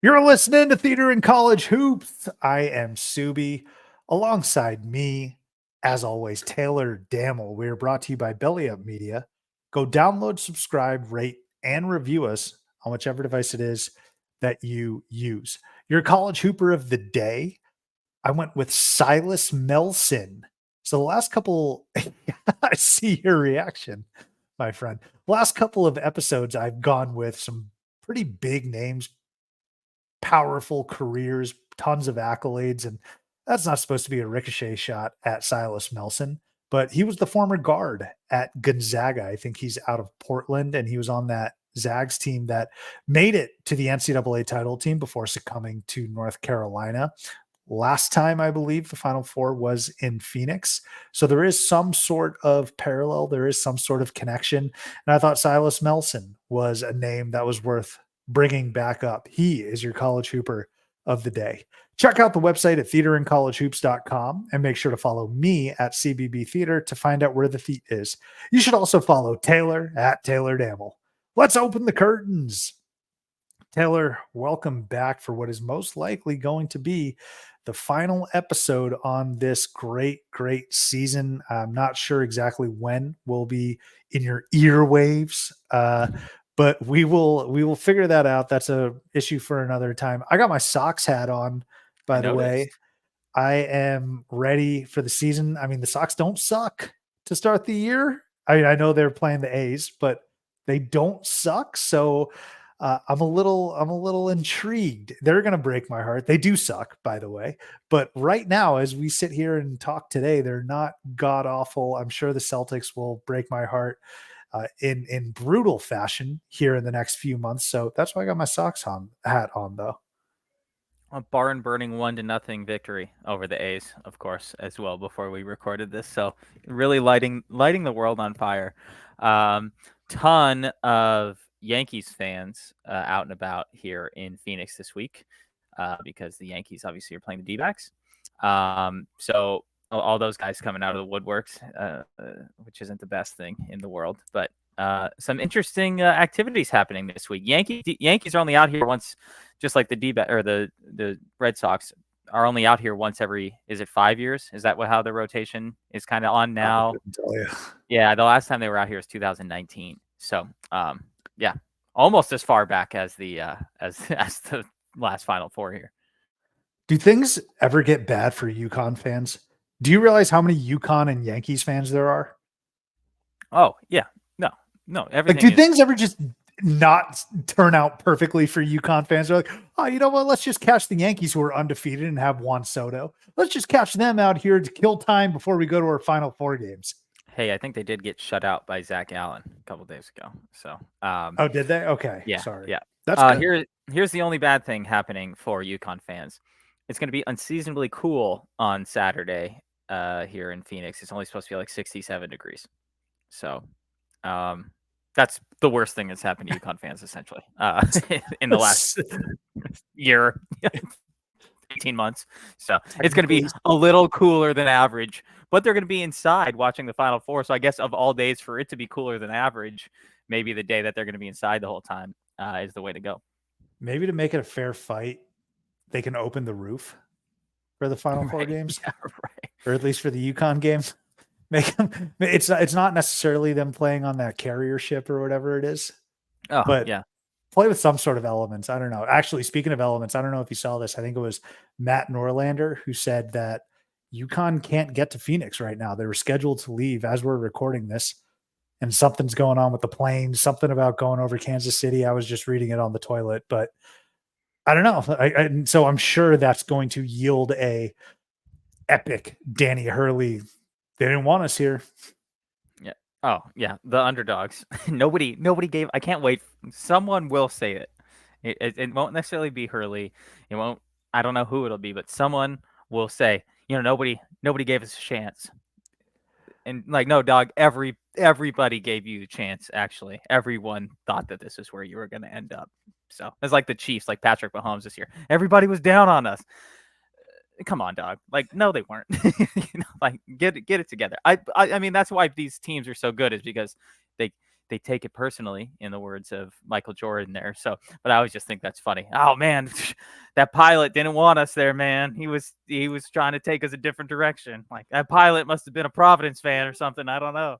You're listening to Theater in College Hoops. I am Subbi. Alongside me, as always, Taylor Dammel. We are brought to you by Belly Up Media. Go download, subscribe, rate, and review us on whichever device it is that you use. Your college hooper of the day, I went with Silas Melson. So the last couple, I see your reaction, my friend. Last couple of episodes, I've gone with some pretty big names, powerful careers, tons of accolades, and that's not supposed to be a ricochet shot at Silas Melson, but he was the former guard at Gonzaga. I think he's out of Portland, and he was on that Zags team that made it to the NCAA title team before succumbing to North Carolina. Last time, I believe, the Final Four was in Phoenix. So there is some sort of parallel. There is some sort of connection. And I thought Silas Melson was a name that was worth bringing back up. He is your college hooper of the day. Check out the website at theaterincollegehoops.com and make sure to follow me at CBB Theater to find out where the theat is. You should also follow Taylor at Taylor Dammel. Let's open the curtains. Taylor, welcome back for what is most likely going to be the final episode on this great season. I'm not sure exactly when we'll be in your earwaves, but we will figure that out. That's a issue for another time. I got my Sox hat on, by the way. I am ready for the season. I mean, the Sox don't suck to start the year. I mean, I know they're playing the A's, but they don't suck. So I'm a little intrigued. They're going to break my heart. They do suck, by the way. But right now, as we sit here and talk today, they're not god awful. I'm sure the Celtics will break my heart in brutal fashion here in the next few months. So that's why I got my Sox hat on, though. A barn burning 1-0 victory over the A's, of course, as well before we recorded this. So really lighting the world on fire. Ton of Yankees fans out and about here in Phoenix this week because the Yankees obviously are playing the D-backs. So all those guys coming out of the woodworks, which isn't the best thing in the world, but some interesting activities happening this week. Yankees are only out here once, just like the the Red Sox are only out here once every, is it 5 years? Is that how the rotation is kind of on now? Yeah, the last time they were out here was 2019. So yeah, almost as far back as the as the last Final Four here. Do things ever get bad for UConn fans? Do you realize how many UConn and Yankees fans there are? Oh yeah, no, everything. Like, do things ever just not turn out perfectly for UConn fans? They're like, oh, you know what? Let's just catch the Yankees who are undefeated and have Juan Soto. Let's just catch them out here to kill time before we go to our Final Four games. Hey, I think they did get shut out by Zach Allen a couple days ago. So, oh, did they? Okay, yeah, sorry. Yeah, that's good. Here's the only bad thing happening for UConn fans. It's going to be unseasonably cool on Saturday here in Phoenix. It's only supposed to be like 67 degrees. So, that's the worst thing that's happened to UConn fans essentially in the last year. 18 months. So it's going to be a little cooler than average, but they're going to be inside watching the Final Four. So I guess of all days for it to be cooler than average, maybe the day that they're going to be inside the whole time is the way to go. Maybe to make it a fair fight, they can open the roof for the Final Four games. Yeah, right. Or at least for the UConn game. Make them, it's not necessarily them playing on that carrier ship or whatever it is. Oh, but yeah. Play with some sort of elements. I don't know. Actually, speaking of elements, I don't know if you saw this. I think it was Matt Norlander who said that UConn can't get to Phoenix right now. They were scheduled to leave as we're recording this, and something's going on with the plane, something about going over Kansas City. I was just reading it on the toilet, but I don't know. So I'm sure that's going to yield a epic Danny Hurley. They didn't want us here. Yeah. Oh, yeah. The underdogs. Nobody gave. I can't wait. Someone will say it. It won't necessarily be Hurley. It won't. I don't know who it'll be, but someone will say, nobody gave us a chance. And like, no, dog. Everybody gave you a chance. Actually, everyone thought that this is where you were going to end up. So it's like the Chiefs, like Patrick Mahomes this year. Everybody was down on us. Come on, dog. Like, no, they weren't. Like, get it together. I mean, that's why these teams are so good, is because they they take it personally, in the words of Michael Jordan there. So, but I always just think that's funny. Oh man, that pilot didn't want us there, man. He was trying to take us a different direction. Like that pilot must have been a Providence fan or something. I don't know.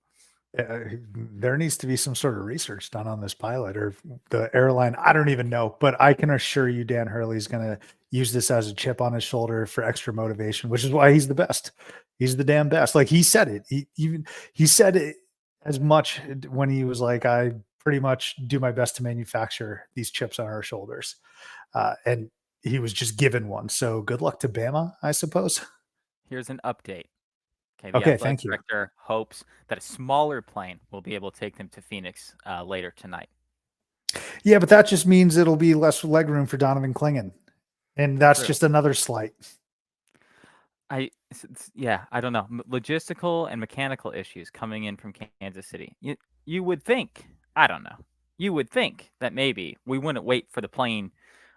There needs to be some sort of research done on this pilot or the airline. I don't even know, but I can assure you Dan Hurley's going to use this as a chip on his shoulder for extra motivation, which is why he's the best. He's the damn best. Like he said it. He said it as much when he was like, I pretty much do my best to manufacture these chips on our shoulders. And he was just given one. So good luck to Bama, I suppose. Here's an update. Okay, the Okay, athletic thank you. director hopes that a smaller plane will be able to take them to Phoenix later tonight. Yeah, but that just means it'll be less leg room for Donovan Clingan. And that's True. just another slight. Yeah, I don't know. Logistical and mechanical issues coming in from Kansas City. You would think, I don't know. You would think that maybe we wouldn't wait for the plane.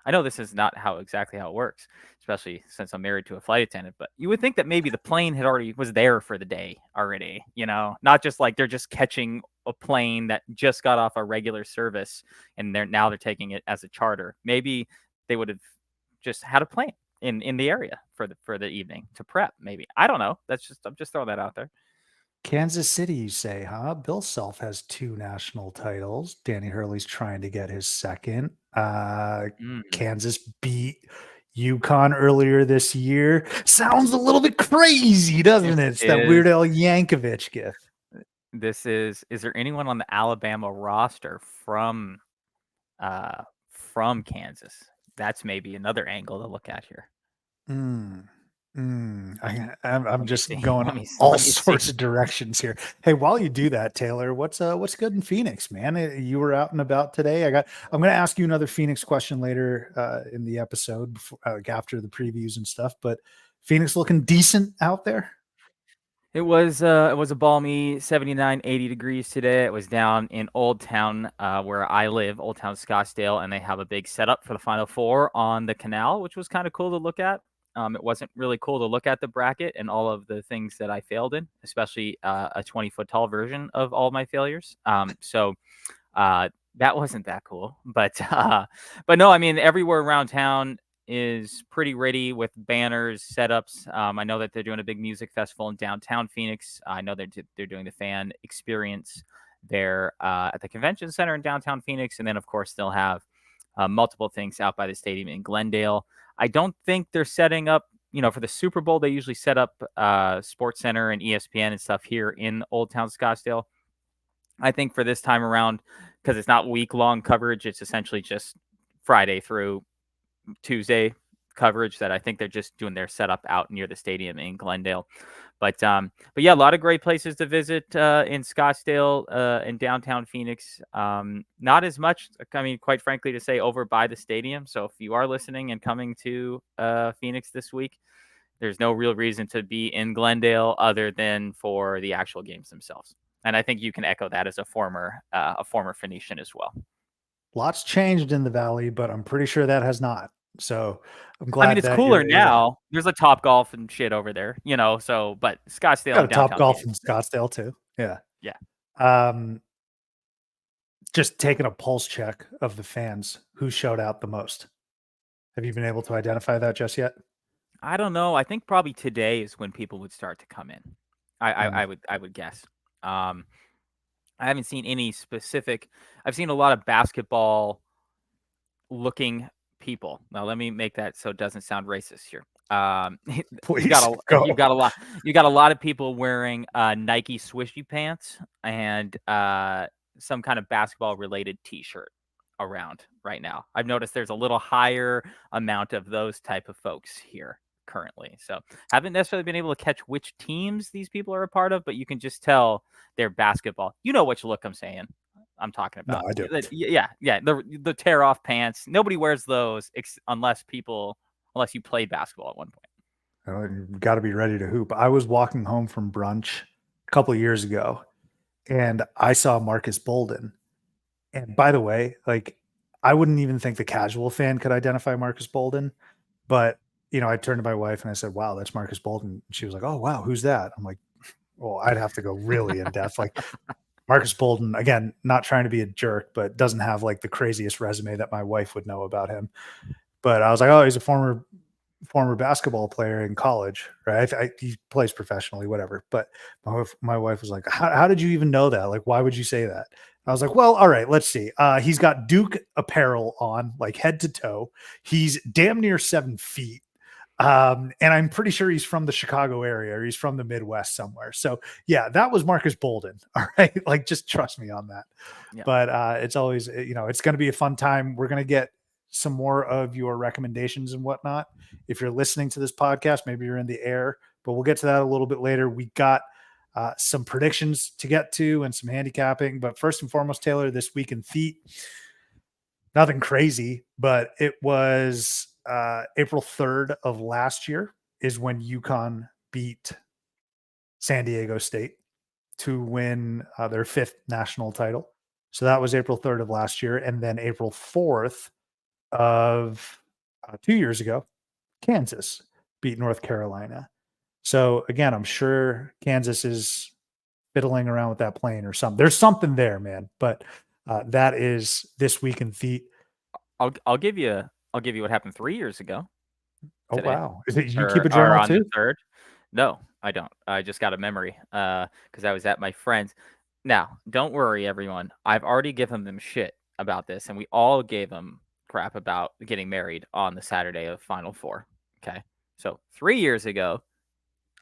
I know this is not exactly how it works, especially since I'm married to a flight attendant, but you would think that maybe the plane was there for the day already, not just like they're just catching a plane that just got off a regular service and they're taking it as a charter. Maybe they would have just had a plane in the area for the evening to prep. Maybe, I don't know. I'm just throwing that out there. Kansas City, you say, huh? Bill Self has 2 national titles. Danny Hurley's trying to get his second. Mm. Kansas beat UConn earlier this year. Sounds a little bit crazy, doesn't This it? It's that Weird is Al Yankovic gift. this is there anyone on the Alabama roster uh from Kansas? That's maybe another angle to look at here. Mm, I'm Let me just see. going all Let me see. sorts of directions here. Hey, while you do that, Taylor, what's good in Phoenix, man? You were out and about today. I'm going to ask you another Phoenix question later in the episode before, after the previews and stuff. But Phoenix looking decent out there. It was a balmy 79, 80 degrees today. It was down in Old Town, where I live, Old Town Scottsdale, and they have a big setup for the Final Four on the canal, which was kind of cool to look at. It wasn't really cool to look at the bracket and all of the things that I failed in, especially a 20-foot tall version of all my failures. That wasn't that cool, but no, I mean everywhere around town is pretty ready with banners, setups. I know that they're doing a big music festival in downtown Phoenix. I know they're doing the fan experience there at the convention center in downtown Phoenix, and then of course they'll have multiple things out by the stadium in Glendale. I don't think they're setting up. For the Super Bowl, they usually set up Sports Center and ESPN and stuff here in Old Town Scottsdale. I think for this time around, because it's not week-long coverage, it's essentially just Friday through Tuesday coverage that I think they're just doing their setup out near the stadium in Glendale. But yeah, a lot of great places to visit in Scottsdale in downtown Phoenix. Not as much, I mean, quite frankly, to say over by the stadium. So if you are listening and coming to Phoenix this week, there's no real reason to be in Glendale other than for the actual games themselves. And I think you can echo that as a former Phoenician as well. Lots changed in the valley, but I'm pretty sure that has not. So I'm I mean, glad it's that cooler you're now. There's a Top Golf and shit over there, So, but Scottsdale got and a Top downtown Golf Phoenix. in Scottsdale too. Yeah. Yeah. Um, just taking a pulse check of the fans who showed out the most. Have you been able to identify that just yet? I don't know. I think probably today is when people would start to come in. I I, Mm. I would guess. Um, I haven't seen any specific. I've seen a lot of basketball looking people. Now let me make that so it doesn't sound racist here. You got Please a go. you got a lot of people wearing Nike swishy pants and some kind of basketball related T-shirt around right now. I've noticed there's a little higher amount of those type of folks here currently. So haven't necessarily been able to catch which teams these people are a part of, but you can just tell they're basketball. You know which look I'm talking No, about. I do. Yeah. The tear off pants. Nobody wears those unless you played basketball at one point. You've got to be ready to hoop. I was walking home from brunch a couple of years ago and I saw Marcus Bolden. And by the way, like I wouldn't even think the casual fan could identify Marcus Bolden, but I turned to my wife and I said, "Wow, that's Marcus Bolden." She was like, "Oh, wow, who's that?" I'm like, "Well, I'd have to go really in depth. Like Marcus Bolden, again, not trying to be a jerk, but doesn't have like the craziest resume that my wife would know about him. But I was like, oh, he's a former basketball player in college, right? He plays professionally, whatever. But my wife was like, how did you even know that? Like, why would you say that? I was like, well, all right, let's see. He's got Duke apparel on, like head to toe. He's damn near 7 feet. And I'm pretty sure he's from the Chicago area or he's from the Midwest somewhere. So yeah, that was Marcus Bolden. All right. Like just trust me on that. Yeah. But it's always, it's going to be a fun time. We're going to get some more of your recommendations and whatnot. If you're listening to this podcast, maybe you're in the air, but we'll get to that a little bit later. We got some predictions to get to and some handicapping. But first and foremost, Taylor, this week in feet, nothing crazy, but it was April 3rd of last year is when UConn beat San Diego State to win their 5th national title. So that was April 3rd of last year. And then April 4th of 2 years ago, Kansas beat North Carolina. So again, I'm sure Kansas is fiddling around with that plane or something. There's something there, man. But that is this week in feet. I'll give you what happened 3 years ago Oh today, wow! Is it you keep or a journal on the too? 3rd. No, I don't. I just got a memory because I was at my friend's. Now, don't worry, everyone. I've already given them shit about this, and we all gave them crap about getting married on the Saturday of Final Four. Okay, so 3 years ago,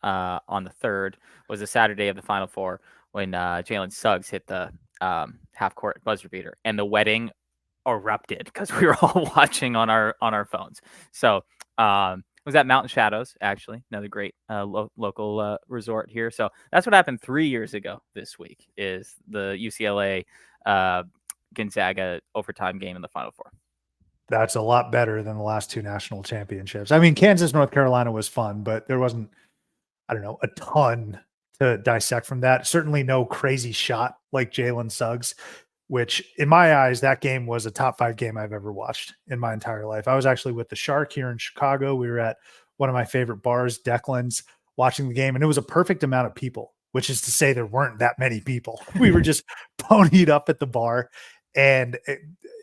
on the 3rd was the Saturday of the Final Four when Jalen Suggs hit the half court buzzer beater, and the wedding erupted because we were all watching on our phones. So it was at Mountain Shadows, actually, another great local resort here. So that's what happened 3 years ago this week is the UCLA Gonzaga overtime game in the Final Four. That's a lot better than the last 2 national championships. I mean, Kansas, North Carolina was fun, but there wasn't, I don't know, a ton to dissect from that. Certainly no crazy shot like Jalen Suggs, which in my eyes, that game was a top 5 game I've ever watched in my entire life. I was actually with the Shark here in Chicago. We were at one of my favorite bars, Declan's, watching the game, and it was a perfect amount of people, which is to say there weren't that many people. We were just ponied up at the bar. And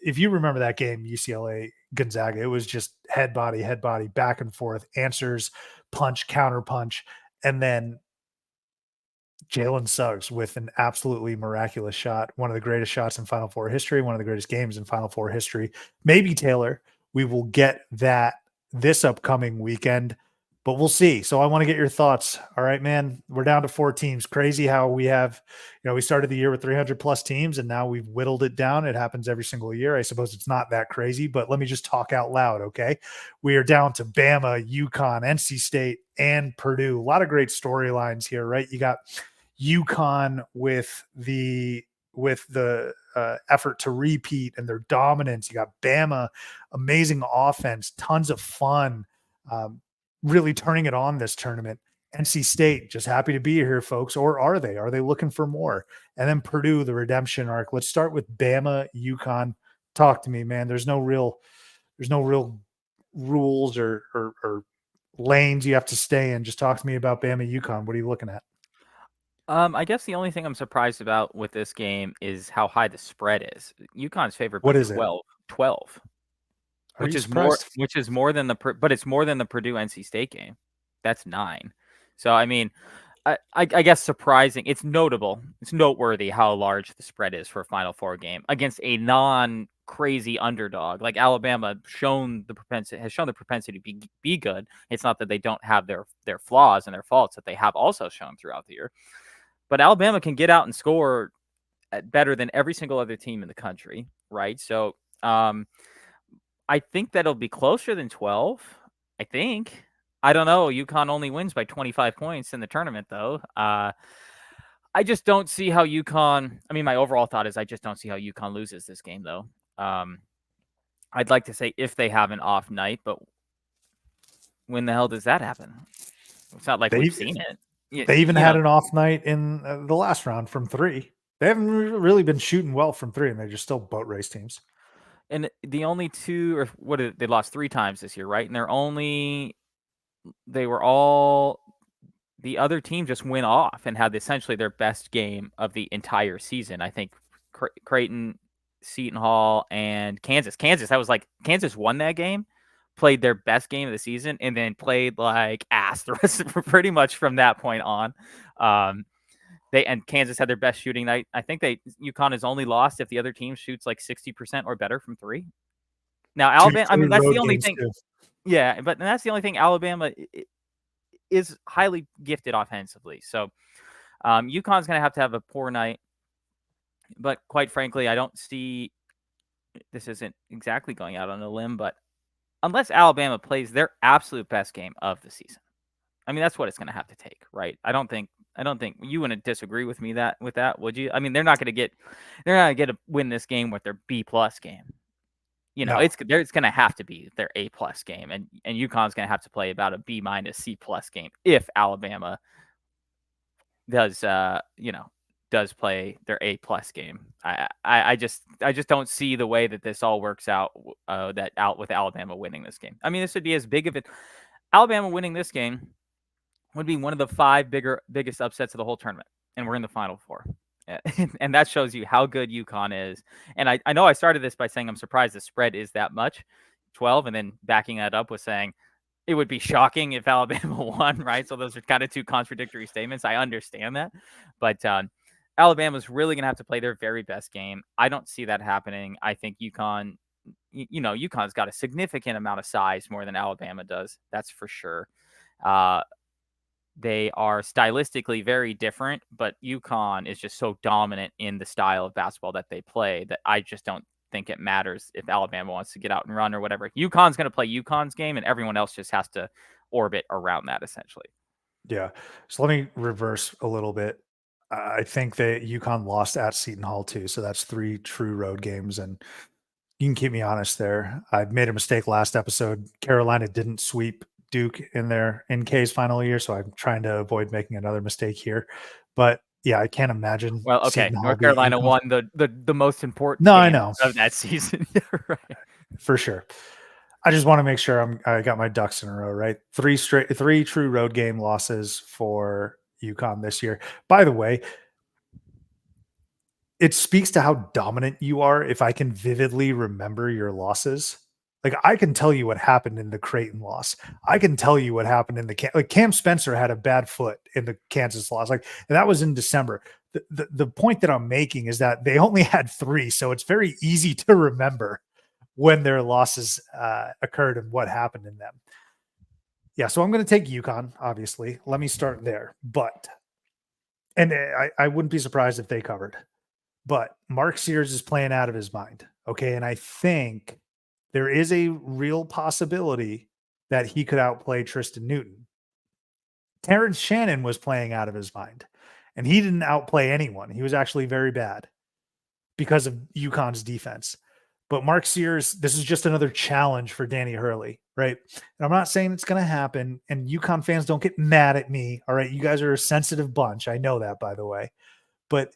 if you remember that game, UCLA Gonzaga, it was just head body, back and forth, answers, punch, counter punch. And then Jalen Suggs with an absolutely miraculous shot, one of the greatest shots in Final Four history, one of the greatest games in Final Four history. Maybe Taylor, we will get that this upcoming weekend, but we'll see. So I want to get your thoughts. All right, man, we're down to 4 teams. Crazy how we have, we started the year with 300 plus teams and now we've whittled it down. It happens every single year. I suppose it's not that crazy, but let me just talk out loud. Okay. We are down to Bama, UConn, NC State, and Purdue. A lot of great storylines here, right? You got UConn with the effort to repeat and their dominance. You got Bama, amazing offense, tons of fun, really turning it on this tournament. NC State, just happy to be here, folks. Or are they? Are they looking for more? And then Purdue, the redemption arc. Let's start with Bama, UConn. Talk to me, man. There's no real rules or lanes you have to stay in. Just talk to me about Bama, UConn. What are you looking at? I guess the only thing I'm surprised about with this game is how high the spread is. UConn's favored by What is it? 12, Are which you is more surprised? than but it's more than the Purdue NC State game. That's 9. So I mean, I guess surprising. It's notable. It's noteworthy how large the spread is for a Final Four game against a non-crazy underdog like Alabama. Has shown the propensity to be good. It's not that they don't have their flaws and their faults that they have also shown throughout the year. But Alabama can get out and score better than every single other team in the country, right? So I think that'll be closer than 12. I think. I don't know. UConn only wins by 25 points in the tournament, though. I just don't see how UConn. I mean, my overall thought is I just don't see how UConn loses this game, though. I'd like to say if they have an off night, but when the hell does that happen? It's not like we've They seen it. they even You had know, an off night in the last round from 3. They haven't really been shooting well from 3, and they're just still boat race teams. and the only two, or they lost 3 times this year, right? And they were all the other team just went off and had essentially their best game of the entire season. I think Creighton, Seton Hall, and Kansas. That was like Kansas won that game, played their best game of the season, and then played like ass the rest of pretty much from that point on. And Kansas had their best shooting night. I think UConn is only lost if the other team shoots like 60% or better from three. Now Two Alabama, I mean that's road the only games thing. too. Yeah, but that's the only thing. Alabama is highly gifted offensively, so UConn's going to have a poor night. But quite frankly, I don't see this isn't exactly going out on a limb, but unless Alabama plays their absolute best game of the season, I mean that's what it's going to have to take, right? I don't think you wouldn't disagree with me with that, would you? I mean they're not going to win this game with their B plus game. No. It's going to have to be their A plus game, and UConn's going to have to play about a B minus C plus game if Alabama does does play their A plus game. I just don't see the way that this all works out with Alabama winning this game. I mean, this would be as big of it. Alabama winning this game would be one of the biggest upsets of the whole tournament, and we're in the Final Four. And that shows you how good UConn is. And I know I started this by saying I'm surprised the spread is that much, 12, and then backing that up with saying it would be shocking if Alabama won, right? So those are kind of two contradictory statements. I understand that. But Alabama's really going to have to play their very best game. I don't see that happening. I think UConn, UConn's got a significant amount of size more than Alabama does. That's for sure. They are stylistically very different, but UConn is just so dominant in the style of basketball that they play that I just don't think it matters if Alabama wants to get out and run or whatever. UConn's going to play UConn's game, and everyone else just has to orbit around that essentially. Yeah. So let me reverse a little bit. I think that UConn lost at Seton Hall too. So that's 3 true road games. And you can keep me honest there. I made a mistake last episode. Carolina didn't sweep Duke in their NK's final year. So I'm trying to avoid making another mistake here. But yeah, I can't imagine Well, okay, Seton Hall North beat Carolina UConn. won the most important No, I game know. of that season. Right. For sure. I just want to make sure I got my ducks in a row, right? 3 true road game losses for UConn this year. By the way, it speaks to how dominant you are if I can vividly remember your losses. Like I can tell you what happened in the Creighton loss. I can tell you what happened in the Cam Spencer had a bad foot in the Kansas loss. Like and that was in December. The point that I'm making is that they only had 3, so it's very easy to remember when their losses occurred and what happened in them. Yeah, so I'm going to take UConn, obviously. Let me start there. And I wouldn't be surprised if they covered. But Mark Sears is playing out of his mind. Okay. And I think there is a real possibility that he could outplay Tristan Newton. Terrence Shannon was playing out of his mind, and he didn't outplay anyone. He was actually very bad because of UConn's defense. But Mark Sears, this is just another challenge for Danny Hurley, right? And I'm not saying it's going to happen, and UConn fans don't get mad at me. All right. You guys are a sensitive bunch. I know that, by the way. But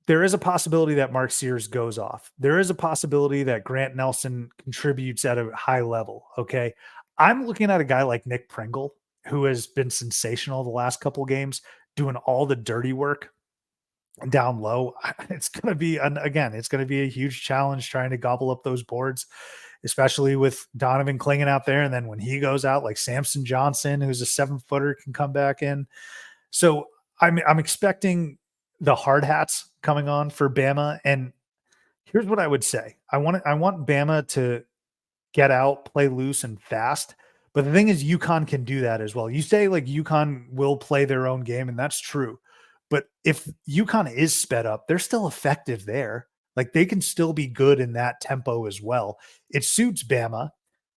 there is a possibility that Mark Sears goes off. There is a possibility that Grant Nelson contributes at a high level. Okay. I'm looking at a guy like Nick Pringle, who has been sensational the last couple of games, doing all the dirty work down low. It's going to be, it's going to be a huge challenge trying to gobble up those boards, especially with Donovan clinging out there. And then when he goes out, like Samson Johnson, who's a 7-footer, can come back in. So I'm expecting the hard hats coming on for Bama. And here's what I would say. I want Bama to get out, play loose and fast. But the thing is, UConn can do that as well. You say like UConn will play their own game, and that's true. But if UConn is sped up, they're still effective there. Like they can still be good in that tempo as well. It suits Bama.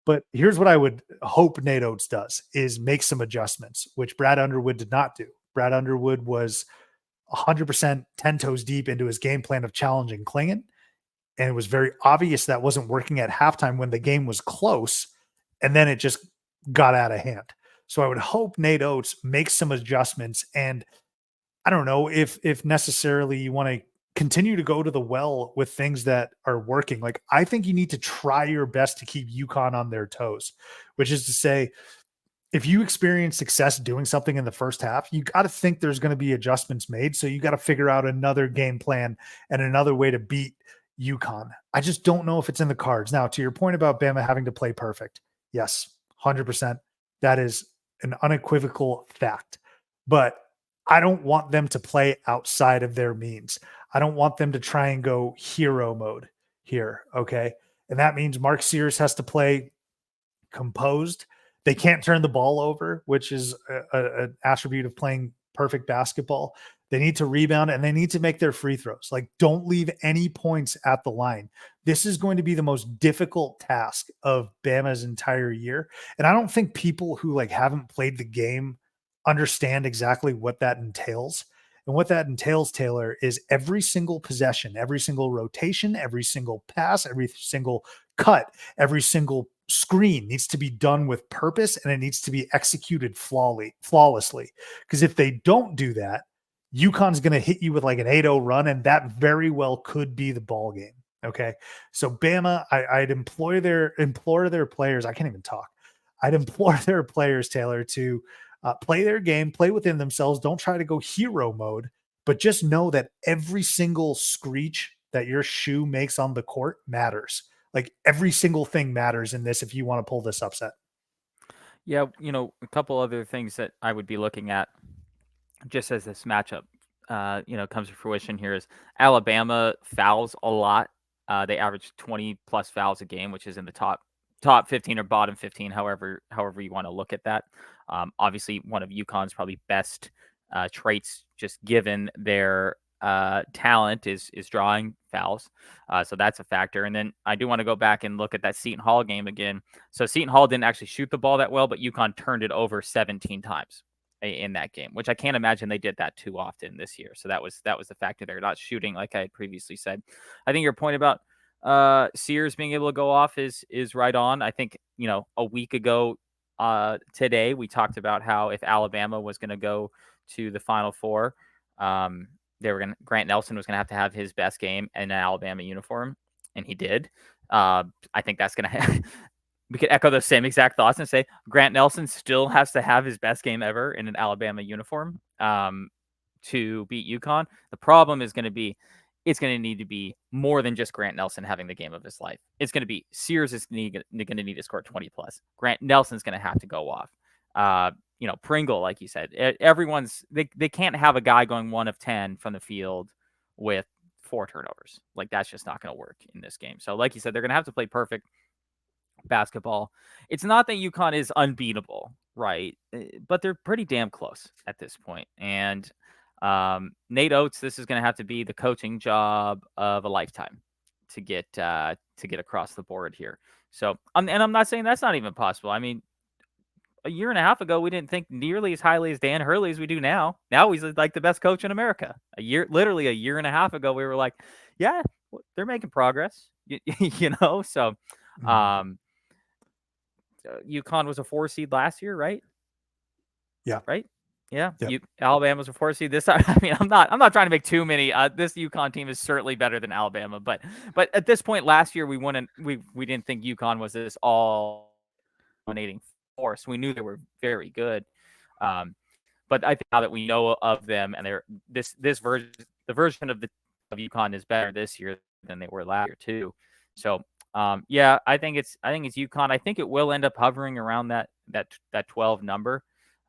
But here's what I would hope Nate Oates does is make some adjustments, which Brad Underwood did not do. Brad Underwood was 100% 10 toes deep into his game plan of challenging Klingon. And it was very obvious that wasn't working at halftime when the game was close. And then it just got out of hand. So I would hope Nate Oates makes some adjustments. And I don't know if necessarily you want to continue to go to the well with things that are working. Like I think you need to try your best to keep UConn on their toes, which is to say, if you experience success doing something in the first half, you got to think there's going to be adjustments made. So you got to figure out another game plan and another way to beat UConn. I just don't know if it's in the cards. Now, to your point about Bama having to play perfect, yes, 100%. That is an unequivocal fact. But I don't want them to play outside of their means. I don't want them to try and go hero mode here. Okay. And that means Mark Sears has to play composed. They can't turn the ball over, which is an attribute of playing perfect basketball. They need to rebound and they need to make their free throws. Like, don't leave any points at the line. This is going to be the most difficult task of Bama's entire year. And I don't think people who like haven't played the game understand exactly what that entails. And what that entails, Taylor, is every single possession, every single rotation, every single pass, every single cut, every single screen needs to be done with purpose and it needs to be executed flawlessly. Because if they don't do that, UConn's going to hit you with like an 8-0 run, and that very well could be the ball game. Okay. So Bama, I'd implore their players. I can't even talk. I'd implore their players, Taylor, to play their game, play within themselves. Don't try to go hero mode, but just know that every single screech that your shoe makes on the court matters. Like, every single thing matters in this if you want to pull this upset. Yeah, a couple other things that I would be looking at just as this matchup, comes to fruition here is Alabama fouls a lot. They average 20 plus fouls a game, which is in the top 15 or bottom 15, however you want to look at that. Obviously, one of UConn's probably best traits, just given their talent, is drawing fouls. So that's a factor. And then I do want to go back and look at that Seton Hall game again. So Seton Hall didn't actually shoot the ball that well, but UConn turned it over 17 times in that game, which I can't imagine they did that too often this year. So that was the factor there, not shooting like I had previously said. I think your point about Sears being able to go off is right on. I think, a week ago today we talked about how if Alabama was going to go to the Final Four, Grant Nelson was going to have his best game in an Alabama uniform, and he did. I think that's going to we could echo those same exact thoughts and say Grant Nelson still has to have his best game ever in an Alabama uniform to beat UConn. The problem is going to be it's going to need to be more than just Grant Nelson having the game of his life. It's going to be Sears is going to need to score 20 plus. Grant Nelson's going to have to go off. Pringle, like you said, they can't have a guy going 1 of 10 from the field with 4 turnovers. Like, that's just not going to work in this game. So like you said, they're going to have to play perfect basketball. It's not that UConn is unbeatable, right? But they're pretty damn close at this point. And Nate Oates, this is going to have to be the coaching job of a lifetime to get across the board here. So, and I'm not saying that's not even possible. I mean, a year and a half ago, we didn't think nearly as highly as Dan Hurley as we do now. Now he's like the best coach in America. Literally a year and a half ago, we were like, yeah, they're making progress, So, UConn was a 4 seed last year, right? Yeah. Right. Yeah. Yep. Alabama was a 4 seed this time. I mean, I'm not trying to make too many. This UConn team is certainly better than Alabama, but at this point last year, we didn't think UConn was this all dominating force. We knew they were very good. But I think now that we know of them and they're the version of UConn is better this year than they were last year too. So I think it's UConn. I think it will end up hovering around that 12 number.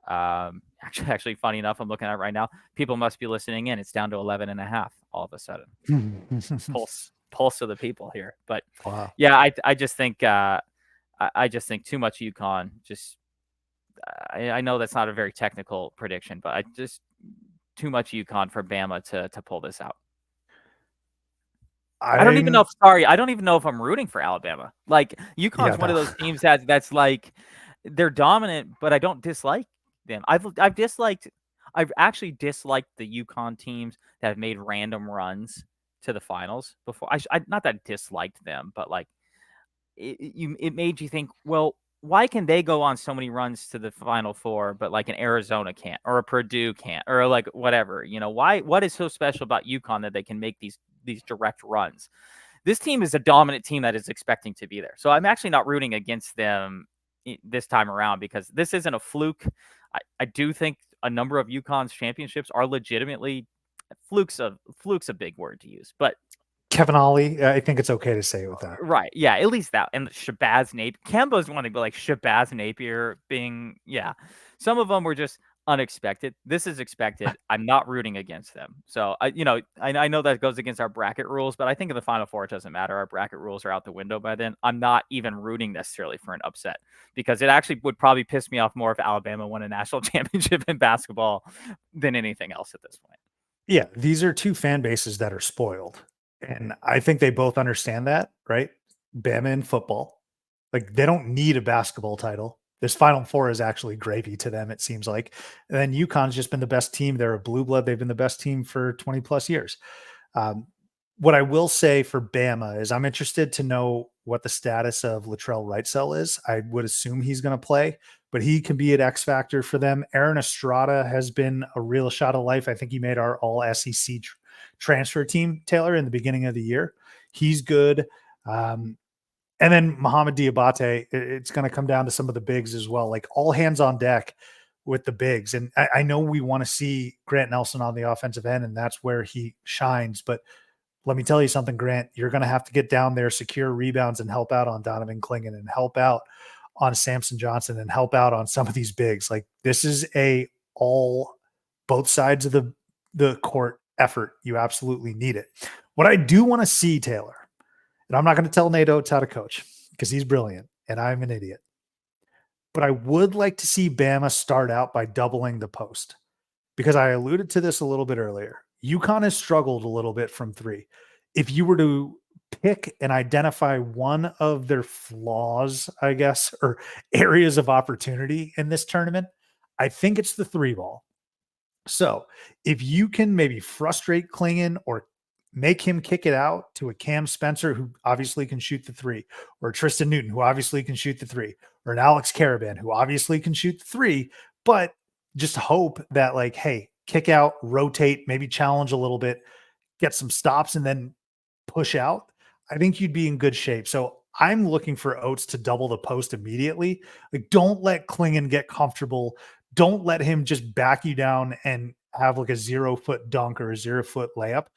Actually, funny enough, I'm looking at it right now. People must be listening in. It's down to 11.5 all of a sudden. Pulse of the people here. But wow. Yeah, I just think I just think too much UConn. Just I know that's not a very technical prediction, but I just too much UConn for Bama to pull this out. I don't even know if I'm rooting for Alabama. Like, UConn's one of those teams that's like they're dominant, but I don't dislike them. I've actually disliked the UConn teams that have made random runs to the finals before. I not that I disliked them, but like it made you think, well, why can they go on so many runs to the Final Four, but like an Arizona can't, or a Purdue can't, or like whatever? Why? What is so special about UConn that they can make these direct runs? This team is a dominant team that is expecting to be there. So I'm actually not rooting against them this time around, because this isn't a fluke. I do think a number of UConn's championships are legitimately fluke's a big word to use, but Kevin Ollie, I think it's okay to say it with that. right, yeah, at least that. And Shabazz Napier, Kemba's one thing, but like Shabazz Napier being, yeah, some of them were just unexpected. This is expected. I'm not rooting against them. So I know that goes against our bracket rules, but I think in the Final Four it doesn't matter. Our bracket rules are out the window by then. I'm not even rooting necessarily for an upset, because it actually would probably piss me off more if Alabama won a national championship in basketball than anything else at this point. Yeah, these are two fan bases that are spoiled. And I think they both understand that, right? Bama in football. Like they don't need a basketball title. This Final Four is actually gravy to them, it seems like. And then UConn's just been the best team. They're a blue blood. They've been the best team for 20 plus years. Um, what I will say for Bama is I'm interested to know what the status of Latrell Wrightsell is. I would assume he's going to play, but he can be an X factor for them. Aaron Estrada has been a real shot of life. I think he made our all SEC transfer team, Taylor, in the beginning of the year. He's good. And then Mohamed Diabate, it's going to come down to some of the bigs as well, like all hands on deck with the bigs. And I know we want to see Grant Nelson on the offensive end, and that's where he shines. But let me tell you something, Grant, you're going to have to get down there, secure rebounds, and help out on Donovan Clingan, and help out on Samson Johnson, and help out on some of these bigs. Like this is both sides of the court effort. You absolutely need it. What I do want to see, Taylor, and I'm not going to tell Nate Oates how to coach because he's brilliant and I'm an idiot, but I would like to see Bama start out by doubling the post, because I alluded to this a little bit earlier. UConn has struggled a little bit from three. If you were to pick and identify one of their flaws, I guess, or areas of opportunity in this tournament, I think it's the three ball. So if you can maybe frustrate Clingan or make him kick it out to a Cam Spencer, who obviously can shoot the three, or Tristan Newton, who obviously can shoot the three, or an Alex Caravan, who obviously can shoot the three, but just hope that, like, hey, kick out, rotate, maybe challenge a little bit, get some stops, and then push out. I think you'd be in good shape. So I'm looking for Oates to double the post immediately. Like, don't let Clingan get comfortable. Don't let him just back you down and have like a 0-foot dunk or a 0-foot layup.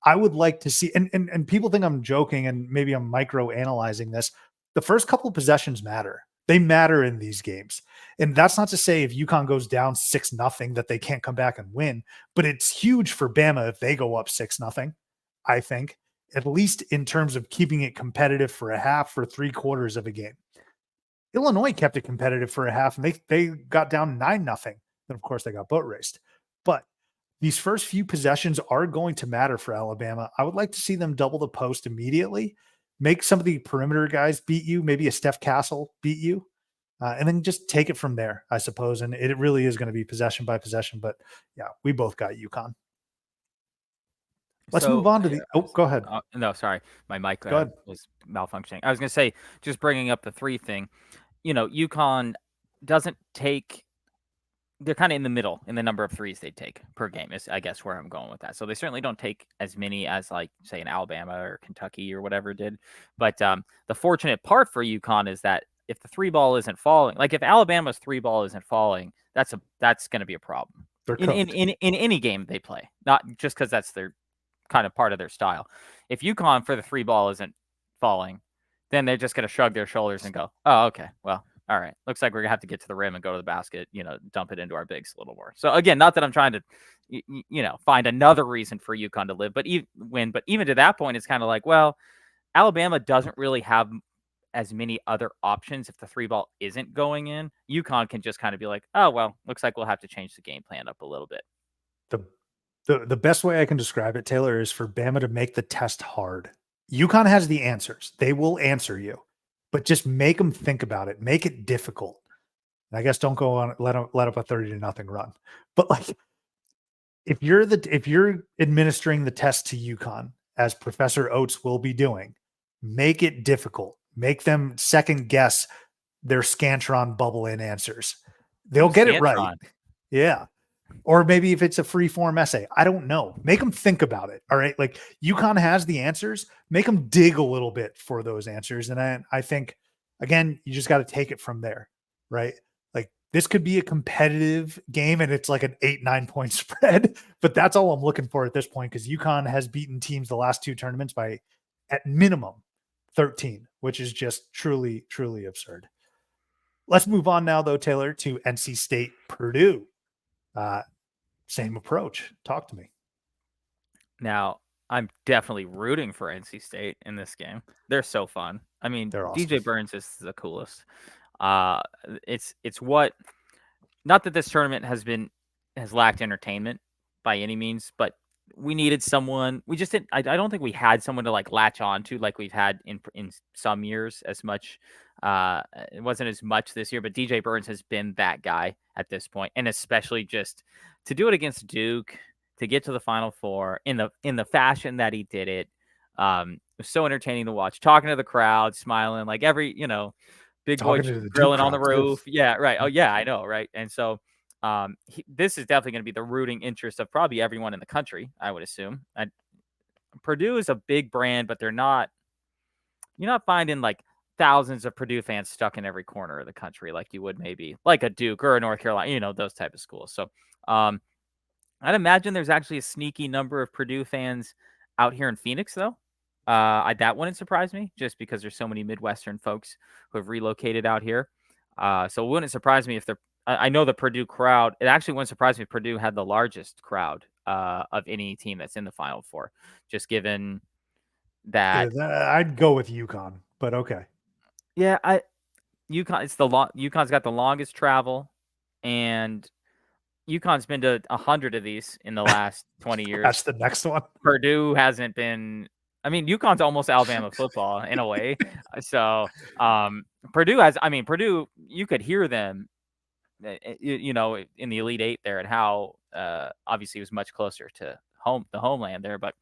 I would like to see, and people think I'm joking and maybe I'm micro analyzing this. The first couple of possessions matter. They matter in these games. And that's not to say if UConn goes down 6-0 that they can't come back and win, but it's huge for Bama if they go up 6-0, I think, at least in terms of keeping it competitive for a half, for 3/4 of a game. Illinois kept it competitive for a half, and they got down 9-0. Then, of course, they got boat raced. But these first few possessions are going to matter for Alabama. I would like to see them double the post immediately, make some of the perimeter guys beat you, maybe a Steph Castle beat you, and then just take it from there, I suppose. And it really is going to be possession by possession. But yeah, we both got UConn. Let's move on to the. Oh, go ahead. No, sorry, my mic Go ahead. was malfunctioning. I was going to say, just bringing up the three thing. UConn doesn't take. They're kind of in the middle in the number of threes they take per game is, I guess, where I'm going with that. So they certainly don't take as many as, like, say, an Alabama or Kentucky or whatever did. But the fortunate part for UConn is that if the three ball isn't falling, like if Alabama's three ball isn't falling, that's going to be a problem in any game they play. Not just because that's their kind of part of their style. If UConn for the three ball isn't falling, then they're just going to shrug their shoulders and go, "Oh, okay, well, all right. Looks like we're gonna have to get to the rim and go to the basket, dump it into our bigs a little more." So again, not that I'm trying to, find another reason for UConn to live, but even to that point, it's kind of like, well, Alabama doesn't really have as many other options if the three ball isn't going in. UConn can just kind of be like, oh, well, looks like we'll have to change the game plan up a little bit. The best way I can describe it, Taylor, is for Bama to make the test hard. UConn has the answers. They will answer you, but just make them think about it. Make it difficult. And I guess don't go on, let up a 30-0 run. But like, if you're administering the test to UConn, as Professor Oates will be doing, make it difficult. Make them second guess their Scantron bubble in answers. They'll get it right. Yeah. Or maybe if it's a free form essay, I don't know. Make them think about it. All right. Like UConn has the answers, make them dig a little bit for those answers. And I think, again, you just got to take it from there. right? Like this could be a competitive game and it's like an 8-9 point spread, but that's all I'm looking for at this point because UConn has beaten teams the last two tournaments by at minimum 13, which is just truly, truly absurd. Let's move on now, though, Taylor, to NC State Purdue. Same approach. Talk to me. Now, I'm definitely rooting for NC State in this game. They're so fun. I mean, They're awesome. DJ Burns is the coolest. Uh, it's what not that this tournament has lacked entertainment by any means, but we needed someone. We just didn't. I don't think we had someone to like latch on to like we've had in some years as much. It wasn't as much this year, but DJ Burns has been that guy at this point, and especially just to do it against Duke, to get to the Final Four in the fashion that he did it. It was so entertaining to watch. Talking to the crowd, smiling like every big boy Talking to the Duke grilling on the crowd, too. roof. Yeah, right. Oh yeah, I know, right? And so this is definitely going to be the rooting interest of probably everyone in the country, I would assume. Purdue is a big brand, but you're not finding like thousands of Purdue fans stuck in every corner of the country like you would maybe like a Duke or a North Carolina, those type of schools. So I'd imagine there's actually a sneaky number of Purdue fans out here in Phoenix, though. That wouldn't surprise me, just because there's so many Midwestern folks who have relocated out here. So it wouldn't surprise me if they're. I know the Purdue crowd. It actually wouldn't surprise me if Purdue had the largest crowd of any team that's in the Final Four, just given that. I'd go with UConn, but okay. Yeah, UConn. UConn's got the longest travel, and UConn's been to 100 of these in the last 20 years. That's the next one. Purdue hasn't been. I mean, UConn's almost Alabama football in a way. So Purdue has. I mean, Purdue. You could hear them, in the Elite Eight there, and how obviously it was much closer to the homeland there, but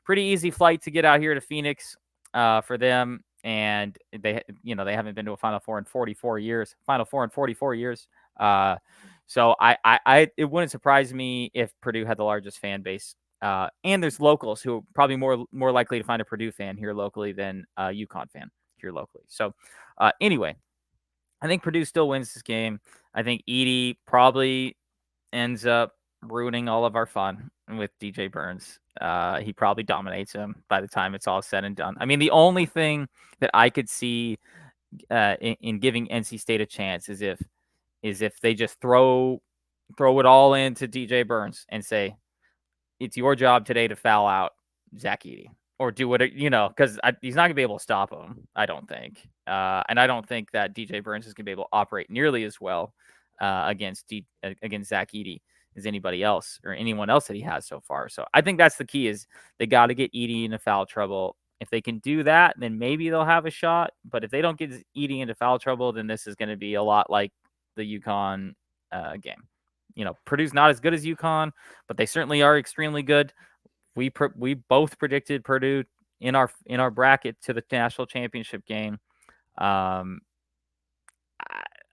pretty easy flight to get out here to Phoenix for them. And they haven't been to a Final Four in 44 years. Final Four in 44 years. So it wouldn't surprise me if Purdue had the largest fan base. And there's locals who are probably more likely to find a Purdue fan here locally than a UConn fan here locally. So anyway, I think Purdue still wins this game. I think Edey probably ends up ruining all of our fun with DJ Burns. He probably dominates him by the time it's all said and done. I mean, the only thing that I could see in giving NC State a chance is if they just throw it all into DJ Burns and say, it's your job today to foul out Zach Edey or do what, because he's not going to be able to stop him, I don't think. And I don't think that DJ Burns is going to be able to operate nearly as well against Zach Edey as anybody else or anyone else that he has so far. So I think that's the key, is they got to get Edey into foul trouble. If they can do that, then maybe they'll have a shot. But if they don't get Edey into foul trouble, then this is going to be a lot like the UConn game. Purdue's not as good as UConn, but they certainly are extremely good. We both predicted Purdue in our bracket to the national championship game. This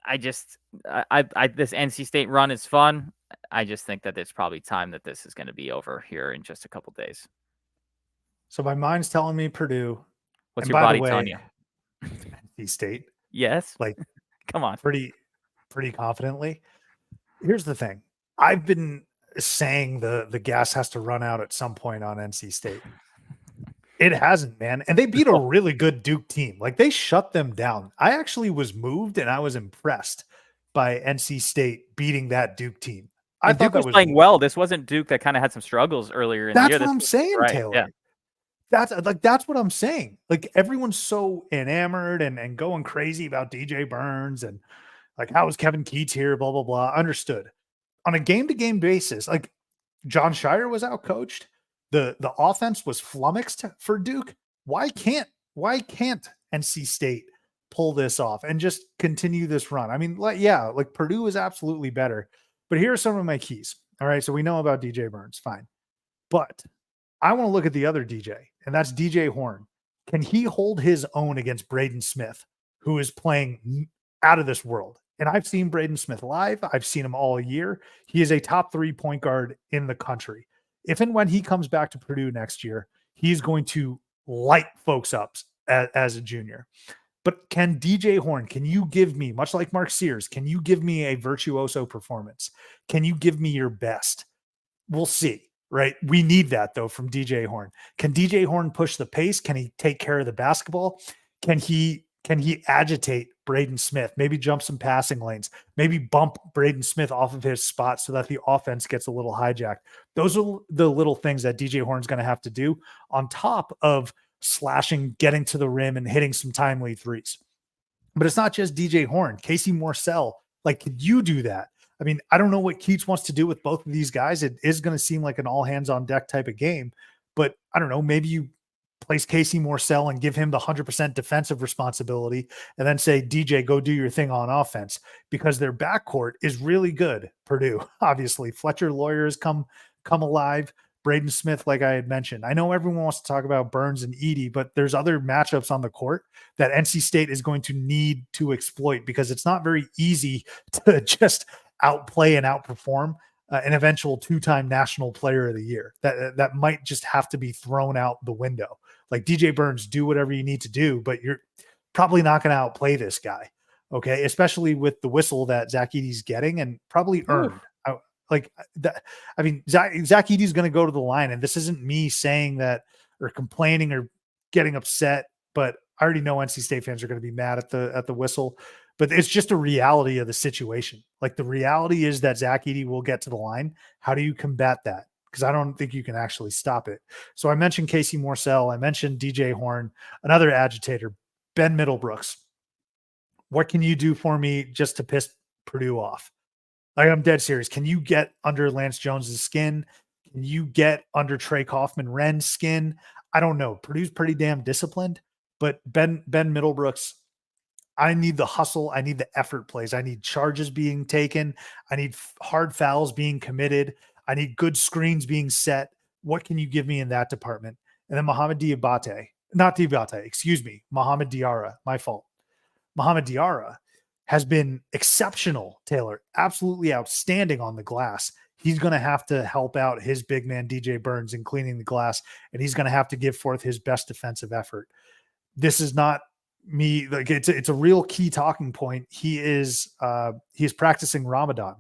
NC State run is fun. I just think that it's probably time that this is going to be over here in just a couple days. So my mind's telling me Purdue. What's and your by body the way, telling you? NC State. Yes. Like, come on. Pretty confidently. Here's the thing. I've been saying the gas has to run out at some point on NC State. It hasn't, man. And they beat a really good Duke team. Like, they shut them down. I actually was moved and I was impressed by NC State beating that Duke team. I thought Duke was playing well. This wasn't Duke that kind of had some struggles earlier in the year. That's what I'm saying, right. Taylor. Yeah. That's what I'm saying. Like, everyone's so enamored and going crazy about DJ Burns and like, how is Kevin Keats here? Blah, blah, blah. Understood. On a game-to-game basis, like, John Shire was outcoached. The offense was flummoxed for Duke. Why can't NC State pull this off and just continue this run? I mean, like Purdue is absolutely better. But here are some of my keys. All right, so we know about DJ Burns, fine. But I want to look at the other DJ, and that's DJ Horn. Can he hold his own against Braden Smith, who is playing out of this world? And I've seen Braden Smith live. I've seen him all year. He is a top 3 point guard in the country. If and when he comes back to Purdue next year, he's going to light folks up as a junior. But can DJ Horn, can you give me, much like Mark Sears, can you give me a virtuoso performance? Can you give me your best? We'll see, right? We need that though from DJ Horn. Can DJ Horn push the pace? Can he take care of the basketball? Can he agitate Braden Smith? Maybe jump some passing lanes. Maybe bump Braden Smith off of his spot so that the offense gets a little hijacked. Those are the little things that DJ Horn's going to have to do on top of slashing, getting to the rim, and hitting some timely threes. But it's not just DJ Horn, Casey Morcell. Like, could you do that? I mean, I don't know what Keats wants to do with both of these guys. It is going to seem like an all hands on deck type of game, but I don't know. Maybe you place Casey Morcell and give him the 100% defensive responsibility and then say, DJ, go do your thing on offense, because their backcourt is really good. Purdue, obviously. Fletcher Lawyer has come alive. Braden Smith, like I had mentioned. I know everyone wants to talk about Burns and Edey, but there's other matchups on the court that NC State is going to need to exploit, because it's not very easy to just outplay and outperform an eventual two-time national player of the year. That might just have to be thrown out the window. Like, DJ Burns, do whatever you need to do, but you're probably not going to outplay this guy. Okay. Especially with the whistle that Zach Edey's getting, and probably earned. Like that. I mean, Zach Edey's going to go to the line, and this isn't me saying that or complaining or getting upset, but I already know NC State fans are going to be mad at the whistle, but it's just a reality of the situation. Like, the reality is that Zach Edey will get to the line. How do you combat that? Because I don't think you can actually stop it. So I mentioned Casey Morcell. I mentioned DJ Horn, another agitator, Ben Middlebrooks. What can you do for me just to piss Purdue off? Like, I'm dead serious. Can you get under Lance Jones's skin? Can you get under Trey Kaufman-Wren's skin? I don't know. Purdue's pretty damn disciplined, but Ben Middlebrooks, I need the hustle. I need the effort plays. I need charges being taken. I need hard fouls being committed. I need good screens being set. What can you give me in that department? And then Mohamed Diarra, my fault. Mohamed Diarra has been exceptional, Taylor, absolutely outstanding on the glass. He's going to have to help out his big man, DJ Burns, in cleaning the glass, and he's going to have to give forth his best defensive effort. This is not me. Like, it's a real key talking point. He's practicing Ramadan.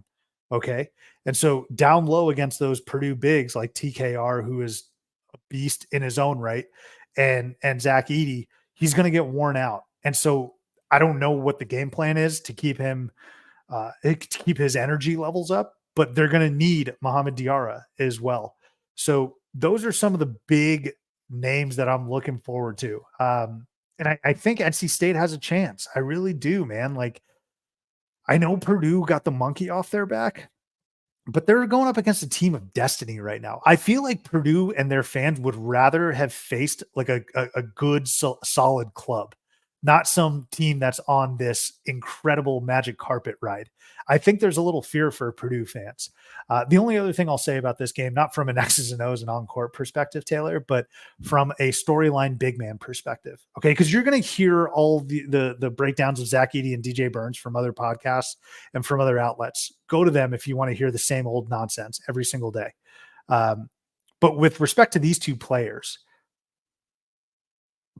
Okay. And so down low against those Purdue bigs like TKR, who is a beast in his own right, and Zach Edey, he's going to get worn out. And so I don't know what the game plan is to keep him, to keep his energy levels up, but they're going to need Mohamed Diarra as well. So those are some of the big names that I'm looking forward to. And I think NC State has a chance. I really do, man. Like, I know Purdue got the monkey off their back, but they're going up against a team of destiny right now. I feel like Purdue and their fans would rather have faced like a good, solid club, not some team that's on this incredible magic carpet ride. I think there's a little fear for Purdue fans. The only other thing I'll say about this game, not from an X's and O's and on-court perspective, Taylor, but from a storyline big man perspective. Okay, because you're going to hear all the breakdowns of Zach Edey and DJ Burns from other podcasts and from other outlets. Go to them if you want to hear the same old nonsense every single day. But with respect to these two players,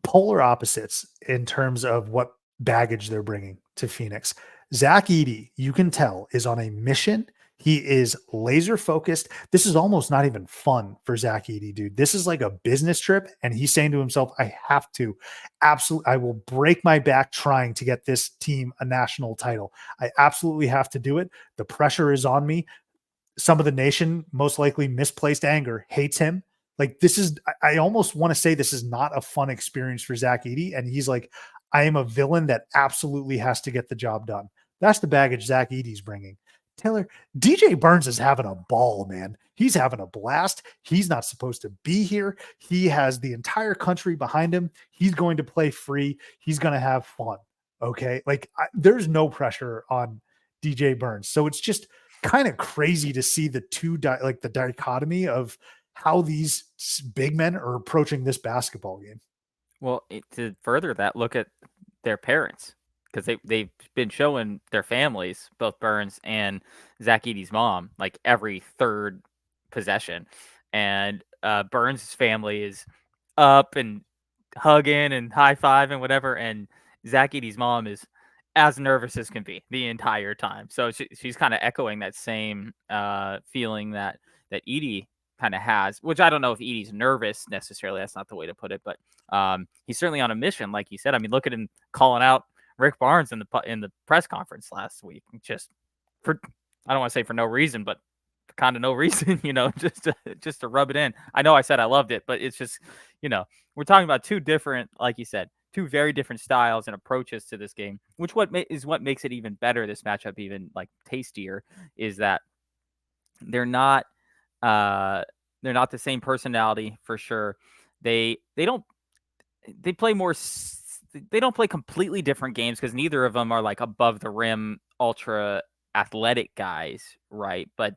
polar opposites in terms of what baggage they're bringing to Phoenix. Zach Edey, you can tell, is on a mission. He is laser focused. This is almost not even fun for Zach Edey, dude. This is like a business trip, and he's saying to himself, I have to absolutely, I will break my back trying to get this team a national title. I absolutely have to do it. The pressure is on me. Some of the nation, most likely misplaced anger, hates him. Like, this is, I almost want to say this is not a fun experience for Zach Edey. And he's like, I am a villain that absolutely has to get the job done. That's the baggage Zach Edey's bringing. Taylor, DJ Burns is having a ball, man. He's having a blast. He's not supposed to be here. He has the entire country behind him. He's going to play free. He's going to have fun. Okay. Like, there's no pressure on DJ Burns. So it's just kind of crazy to see the the dichotomy of how these big men are approaching this basketball game. Well, to further that, look at their parents, because they've been showing their families, both Burns and Zach Edey's mom, like every third possession. And Burns' family is up and hugging and high five and whatever. And Zach Edey's mom is as nervous as can be the entire time. So she's kind of echoing that same feeling that Edey kind of has, which I don't know if Edey's nervous necessarily. That's not the way to put it, but he's certainly on a mission, like you said. I mean, look at him calling out Rick Barnes in the press conference last week, just for, I don't want to say for no reason, but kind of no reason, just to rub it in. I know I said I loved it, but it's just, we're talking about two different, like you said, two very different styles and approaches to this game, which is what makes it even better. This matchup even like tastier is that they're not the same personality for sure. They don't they play more. They don't play completely different games because neither of them are like above the rim, ultra athletic guys, right? But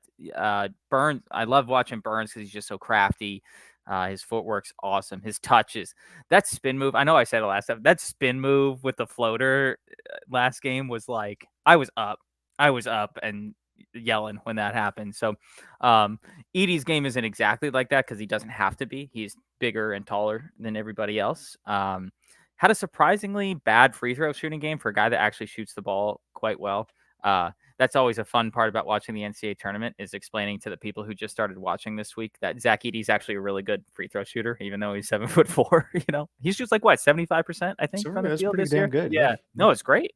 Burns, I love watching Burns because he's just so crafty. His footwork's awesome. His touches, that spin move. I know I said it last time. That spin move with the floater last game was like I was up and yelling when that happened. So Edey's game isn't exactly like that because he doesn't have to be. He's bigger and taller than everybody else. Had a surprisingly bad free throw shooting game for a guy that actually shoots the ball quite well. That's always a fun part about watching the NCAA tournament is explaining to the people who just started watching this week that Zach Edey's actually a really good free throw shooter, even though he's 7'4". He shoots like what 75%, I think, So from the that's field pretty this damn year. good. Yeah, no, it's great.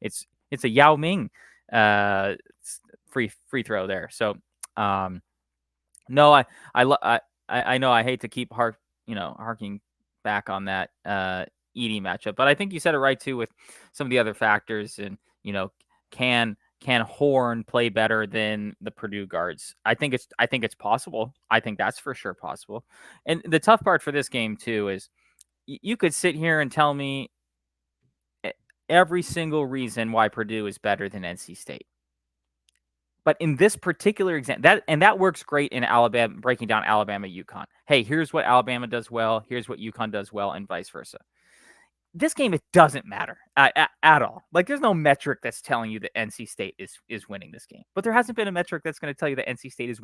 It's a Yao Ming free throw there. So no, I know I hate to keep harking back on that Edey matchup, but I think you said it right too with some of the other factors, and can Horn play better than the Purdue guards? I think it's possible. I think that's for sure possible. And the tough part for this game too is you could sit here and tell me every single reason why Purdue is better than NC State. But in this particular example, that works great in Alabama, breaking down Alabama, UConn. Hey, here's what Alabama does well. Here's what UConn does well, and vice versa. This game, it doesn't matter at all. Like, there's no metric that's telling you that NC State is winning this game. But there hasn't been a metric that's going to tell you that NC State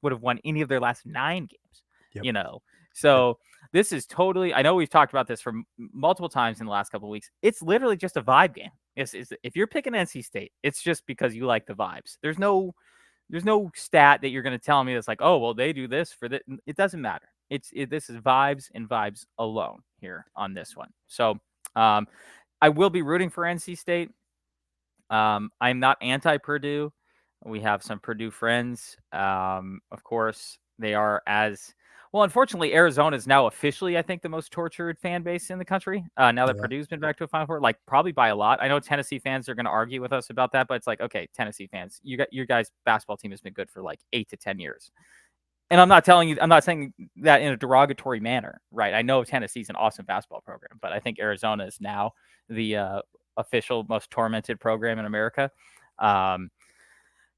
would have won any of their last 9 games. Yep. So this is totally. I know we've talked about this for multiple times in the last couple of weeks. It's literally just a vibe game. If you're picking NC State, it's just because you like the vibes. There's no stat that you're going to tell me that's like, oh, well, they do this for that. It doesn't matter. This is vibes and vibes alone here on this one. So I will be rooting for NC State. I'm not anti-Purdue. We have some Purdue friends. Of course, they are as well. Unfortunately, Arizona is now officially, I think, the most tortured fan base in the country. Now that Purdue's been back to a Final Four, like probably by a lot. I know Tennessee fans are going to argue with us about that, but it's like, okay, Tennessee fans, your guys' basketball team has been good for like 8 to 10 years. And I'm not saying that in a derogatory manner, right? I know Tennessee's an awesome basketball program, but I think Arizona is now the official most tormented program in America. And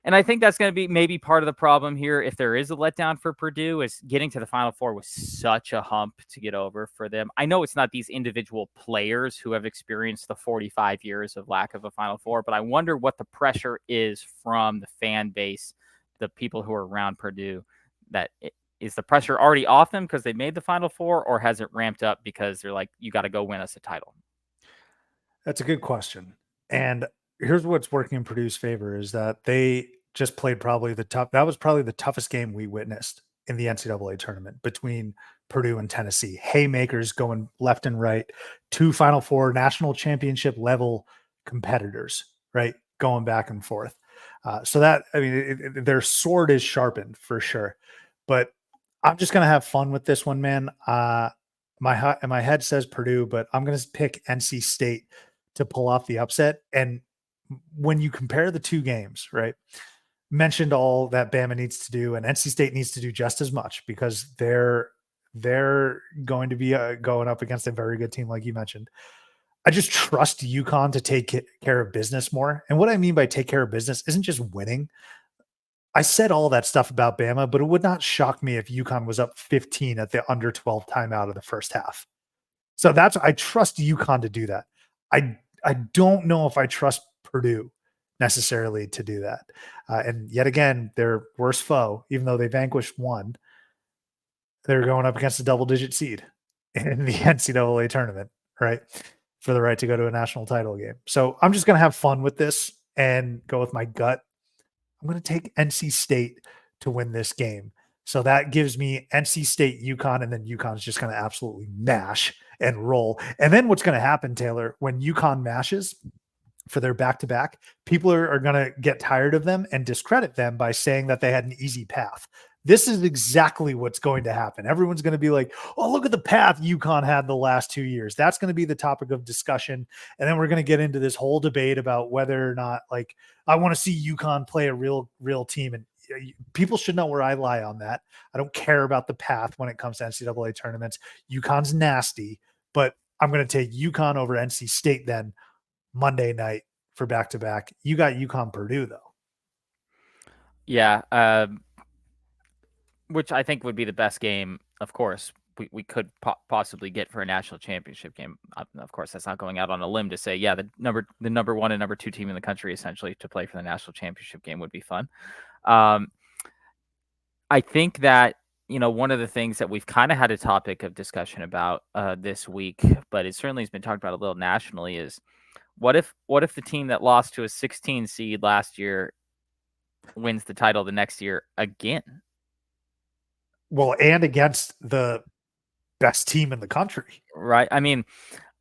I think that's going to be maybe part of the problem here. If there is a letdown for Purdue, is getting to the Final Four was such a hump to get over for them. I know it's not these individual players who have experienced the 45 years of lack of a Final Four, but I wonder what the pressure is from the fan base, the people who are around Purdue. Is the pressure already off them because they made the Final Four, or has it ramped up because they're like, you got to go win us a title? That's a good question. And here's what's working in Purdue's favor is that they just played that was probably the toughest game we witnessed in the NCAA tournament between Purdue and Tennessee. Haymakers going left and right, 2 Final Four national championship level competitors, right? Going back and forth. So that, I mean, their sword is sharpened for sure. But I'm just going to have fun with this one, man. My head says Purdue, but I'm going to pick NC State to pull off the upset. And when you compare the two games, right, mentioned all that Bama needs to do, and NC State needs to do just as much because they're going to be going up against a very good team, like you mentioned. I just trust UConn to take care of business more. And what I mean by take care of business isn't just winning. I said all that stuff about Bama, but it would not shock me if UConn was up 15 at the under 12 timeout of the first half. So I trust UConn to do that. I don't know if I trust Purdue necessarily to do that. And yet again, their worst foe, even though they vanquished one, they're going up against a double-digit seed in the NCAA tournament, right? for the right to go to a national title game. So I'm just going to have fun with this and go with my gut. I'm going to take NC State to win this game. So that gives me NC State, UConn, and then UConn's just going to absolutely mash and roll. And then what's going to happen, Taylor, when UConn mashes for their back-to-back, people are going to get tired of them and discredit them by saying that they had an easy path. This is exactly what's going to happen. Everyone's going to be like, oh, look at the path UConn had the last 2 years. That's going to be the topic of discussion. And then we're going to get into this whole debate about whether or not, like, I want to see UConn play a real team. And people should know where I lie on that. I don't care about the path when it comes to NCAA tournaments. UConn's nasty, but I'm going to take UConn over NC State then Monday night for back-to-back. You got UConn Purdue, though. Yeah, which I think would be the best game, of course, we could possibly get for a national championship game. Of course, that's not going out on a limb to say, yeah, the number one and number two team in the country essentially to play for the national championship game would be fun. I think that, one of the things that we've kind of had a topic of discussion about this week, but it certainly has been talked about a little nationally, is what if the team that lost to a 16 seed last year wins the title the next year again? Well, and against the best team in the country. Right. I mean,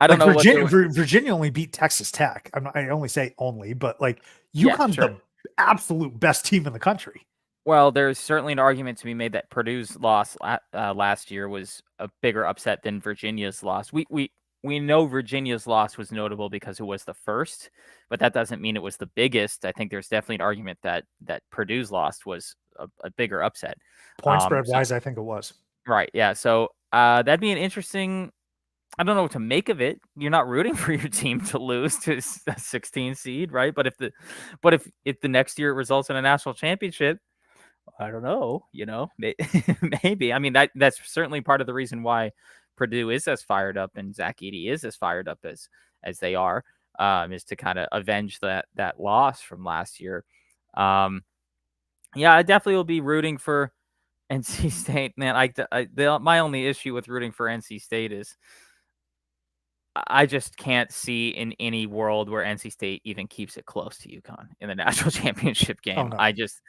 I don't know Virginia only beat Texas Tech. I only say only, but like UConn's the absolute best team in the country. Well, there's certainly an argument to be made that Purdue's loss last year was a bigger upset than Virginia's loss. We know Virginia's loss was notable because it was the first, but that doesn't mean it was the biggest. I think there's definitely an argument that Purdue's loss was a bigger upset. Point spread wise, I think it was. Right. Yeah. So that'd be an interesting. I don't know what to make of it. You're not rooting for your team to lose to a 16 seed, right? But if the next year it results in a national championship, I don't know. Maybe. I mean, that's certainly part of the reason why Purdue is as fired up and Zach Edey is as fired up as they are, is to kind of avenge that loss from last year. Yeah, I definitely will be rooting for NC State. Man, my only issue with rooting for NC State is I just can't see in any world where NC State even keeps it close to UConn in the national championship game. Oh, no. I just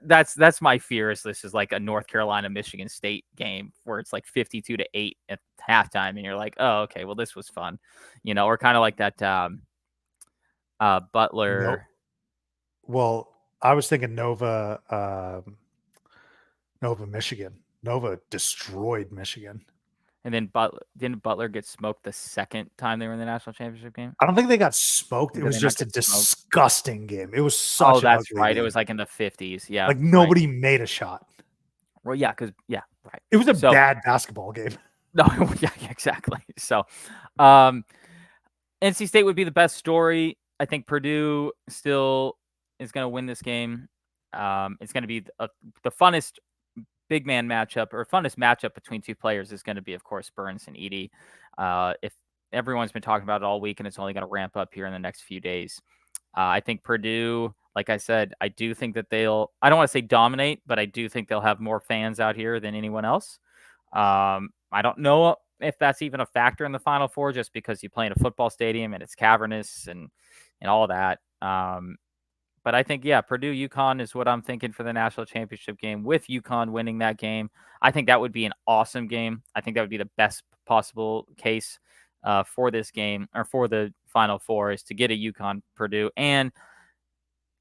that's my fear. Is this is like a North Carolina Michigan State game where it's like 52-8 at halftime, and you're like, oh, okay, well this was fun, or kind of like that Butler. Nope. Well, I was thinking Nova, Michigan. Nova destroyed Michigan. And then didn't Butler get smoked the second time they were in the national championship game? I don't think they got smoked. It was just a disgusting game. It was such an that's ugly right. game. It was like in the 50s. Yeah. Like nobody made a shot. Well, yeah, right. It was a bad basketball game. No, yeah, exactly. So NC State would be the best story. I think Purdue still is going to win this game. It's going to be the funnest big man matchup or funnest matchup between two players is going to be, of course, Burns and Edey. If everyone's been talking about it all week and it's only going to ramp up here in the next few days. I think Purdue, like I said, I do think that I don't want to say dominate, but I do think they'll have more fans out here than anyone else. I don't know if that's even a factor in the Final Four, just because you play in a football stadium and it's cavernous and all that. But I think, yeah, Purdue UConn is what I'm thinking for the national championship game, with UConn winning that game. I think that would be an awesome game. I think that would be the best possible case for this game, or for the Final Four, is to get a UConn Purdue. And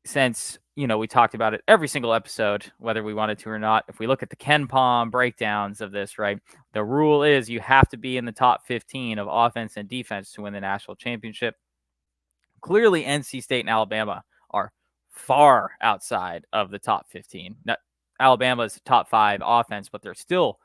since, we talked about it every single episode, whether we wanted to or not, if we look at the Ken Pom breakdowns of this, right, the rule is you have to be in the top 15 of offense and defense to win the national championship. Clearly, NC State and Alabama are far outside of the top 15. Now, Alabama's top 5 offense, but they're still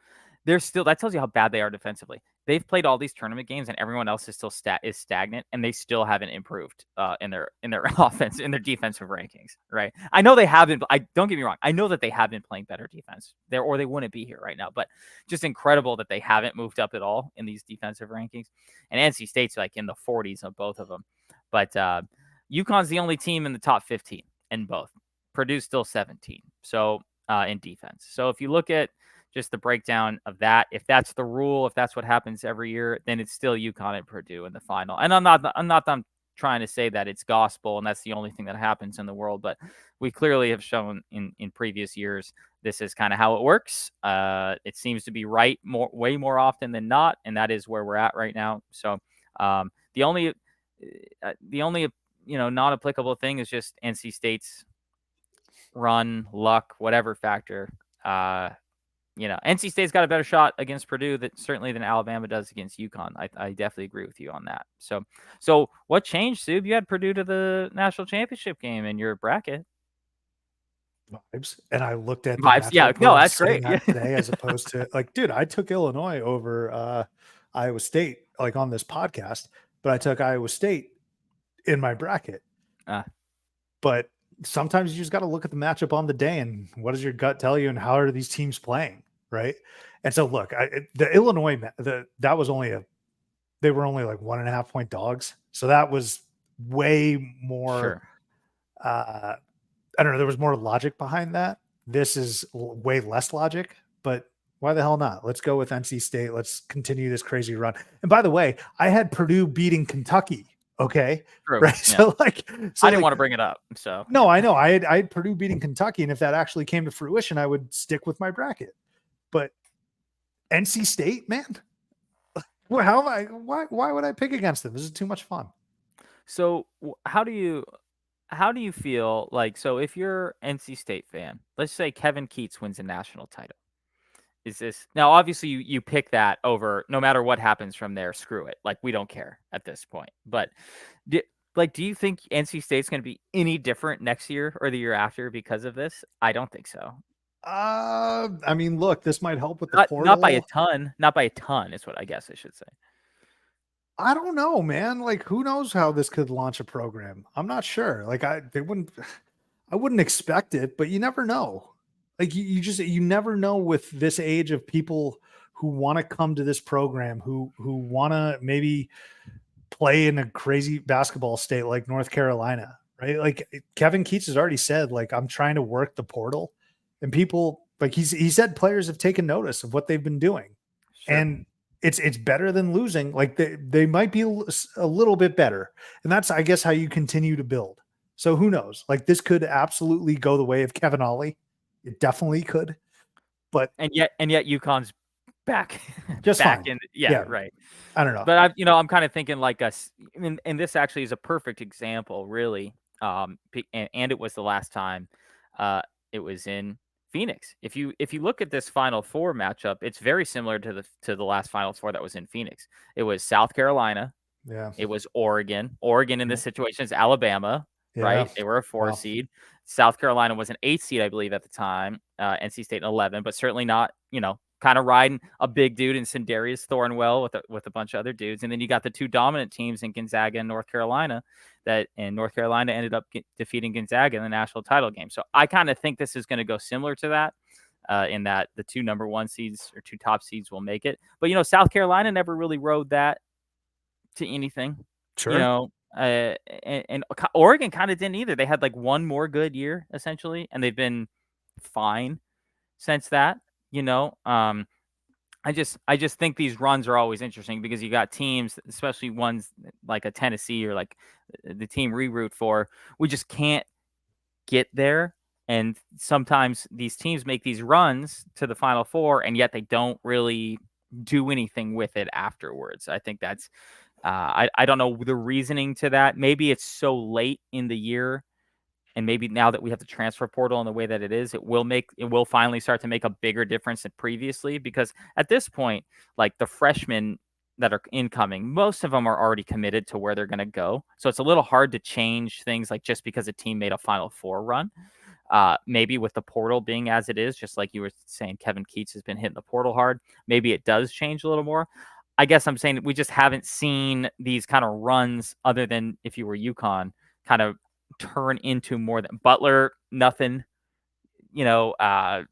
that tells you how bad they are defensively. They've played all these tournament games and everyone else is still stagnant, and they still haven't improved in their offense, in their defensive rankings, right? I know they haven't. Don't get me wrong. I know that they have been playing better defense there, or they wouldn't be here right now. But just incredible that they haven't moved up at all in these defensive rankings. And NC State's like in the 40s of both of them. But UConn's the only team in the top 15 in both. Purdue's still 17. So in defense. So if you look at just the breakdown of that. If that's the rule, if that's what happens every year, then it's still UConn and Purdue in the final. And I'm trying to say that it's gospel and that's the only thing that happens in the world, but we clearly have shown in previous years this is kind of how it works. It seems to be right way more often than not, and that is where we're at right now. So the only non applicable thing is just NC State's run, luck, whatever factor. NC State's got a better shot against Purdue certainly than Alabama does against UConn. I definitely agree with you on that. So what changed, Sub? You had Purdue to the national championship game in your bracket. Vibes. And I looked at the Vibes, yeah. matchup No, we're that's sitting great. at today as opposed to dude, I took Illinois over Iowa State on this podcast, but I took Iowa State in my bracket. But sometimes you just got to look at the matchup on the day and what does your gut tell you and how are these teams playing, right? And so look, the Illinois that was they were only like 1.5 point dogs, so that was way more. Sure. I don't know. There was more logic behind that. This is way less logic, but why the hell not? Let's go with NC State. Let's continue this crazy run. And by the way, I had Purdue beating Kentucky. Okay. True. Right. Yeah. So I didn't want to bring it up. So no, I know. I had Purdue beating Kentucky. And if that actually came to fruition, I would stick with my bracket. But NC State, man, well, how am I? Why would I pick against them? This is too much fun. So how do you feel like, so if you're NC State fan, let's say Kevin Keatts wins a national title. Is this now obviously you pick that over no matter what happens from there, screw it. Like we don't care at this point. But do you think NC State's going to be any different next year or the year after because of this? I don't think so. I mean, look, this might help with the portal. Not by a ton. Not by a ton is what I guess I should say. I don't know, man. Like, who knows how this could launch a program? I'm not sure. Like, I wouldn't expect it, but you never know. Like, you never know with this age of people who want to come to this program, who want to maybe play in a crazy basketball state like North Carolina, right? Like Kevin Keatts has already said, like, I'm trying to work the portal, and people like he said players have taken notice of what they've been doing, Sure. and it's better than losing. Like they might be a little bit better, and that's I guess how you continue to build. So who knows? Like this could absolutely go the way of Kevin Ollie. It definitely could, but and yet UConn's back, just back fine. in. Yeah, right. I don't know, but I'm kind of thinking like us, and this actually is a perfect example, really. And it was the last time it was in Phoenix. If you look at this Final Four matchup, it's very similar to the last Final Four that was in Phoenix. It was South Carolina. Yeah. It was Oregon. Oregon in this situation is Alabama, right? They were a 4 seed. South Carolina was an 8 seed, I believe, at the time. NC State 11, but certainly not, kind of riding a big dude in Sindarius Thornwell with a bunch of other dudes. And then you got the two dominant teams in Gonzaga and North Carolina and North Carolina ended up defeating Gonzaga in the national title game. So I kind of think this is going to go similar to that. In that the two number 1 seeds or two top seeds will make it. But, South Carolina never really rode that to anything. Sure. And Oregon kind of didn't either. They had like one more good year essentially, and they've been fine since that. I just think these runs are always interesting because you got teams, especially ones like a Tennessee or like the team we root for, we just can't get there. And sometimes these teams make these runs to the Final Four, and yet they don't really do anything with it afterwards. I think that's I don't know the reasoning to that. Maybe it's so late in the year, and maybe now that we have the transfer portal in the way that it is, it will finally start to make a bigger difference than previously. Because at this point, like the freshmen that are incoming, most of them are already committed to where they're going to go. So it's a little hard to change things like just because a team made a Final Four run. Maybe with the portal being as it is, just like you were saying, Kevin Keatts has been hitting the portal hard. Maybe it does change a little more. I guess I'm saying we just haven't seen these kind of runs other than if you were UConn kind of turn into more than Butler, nothing, like I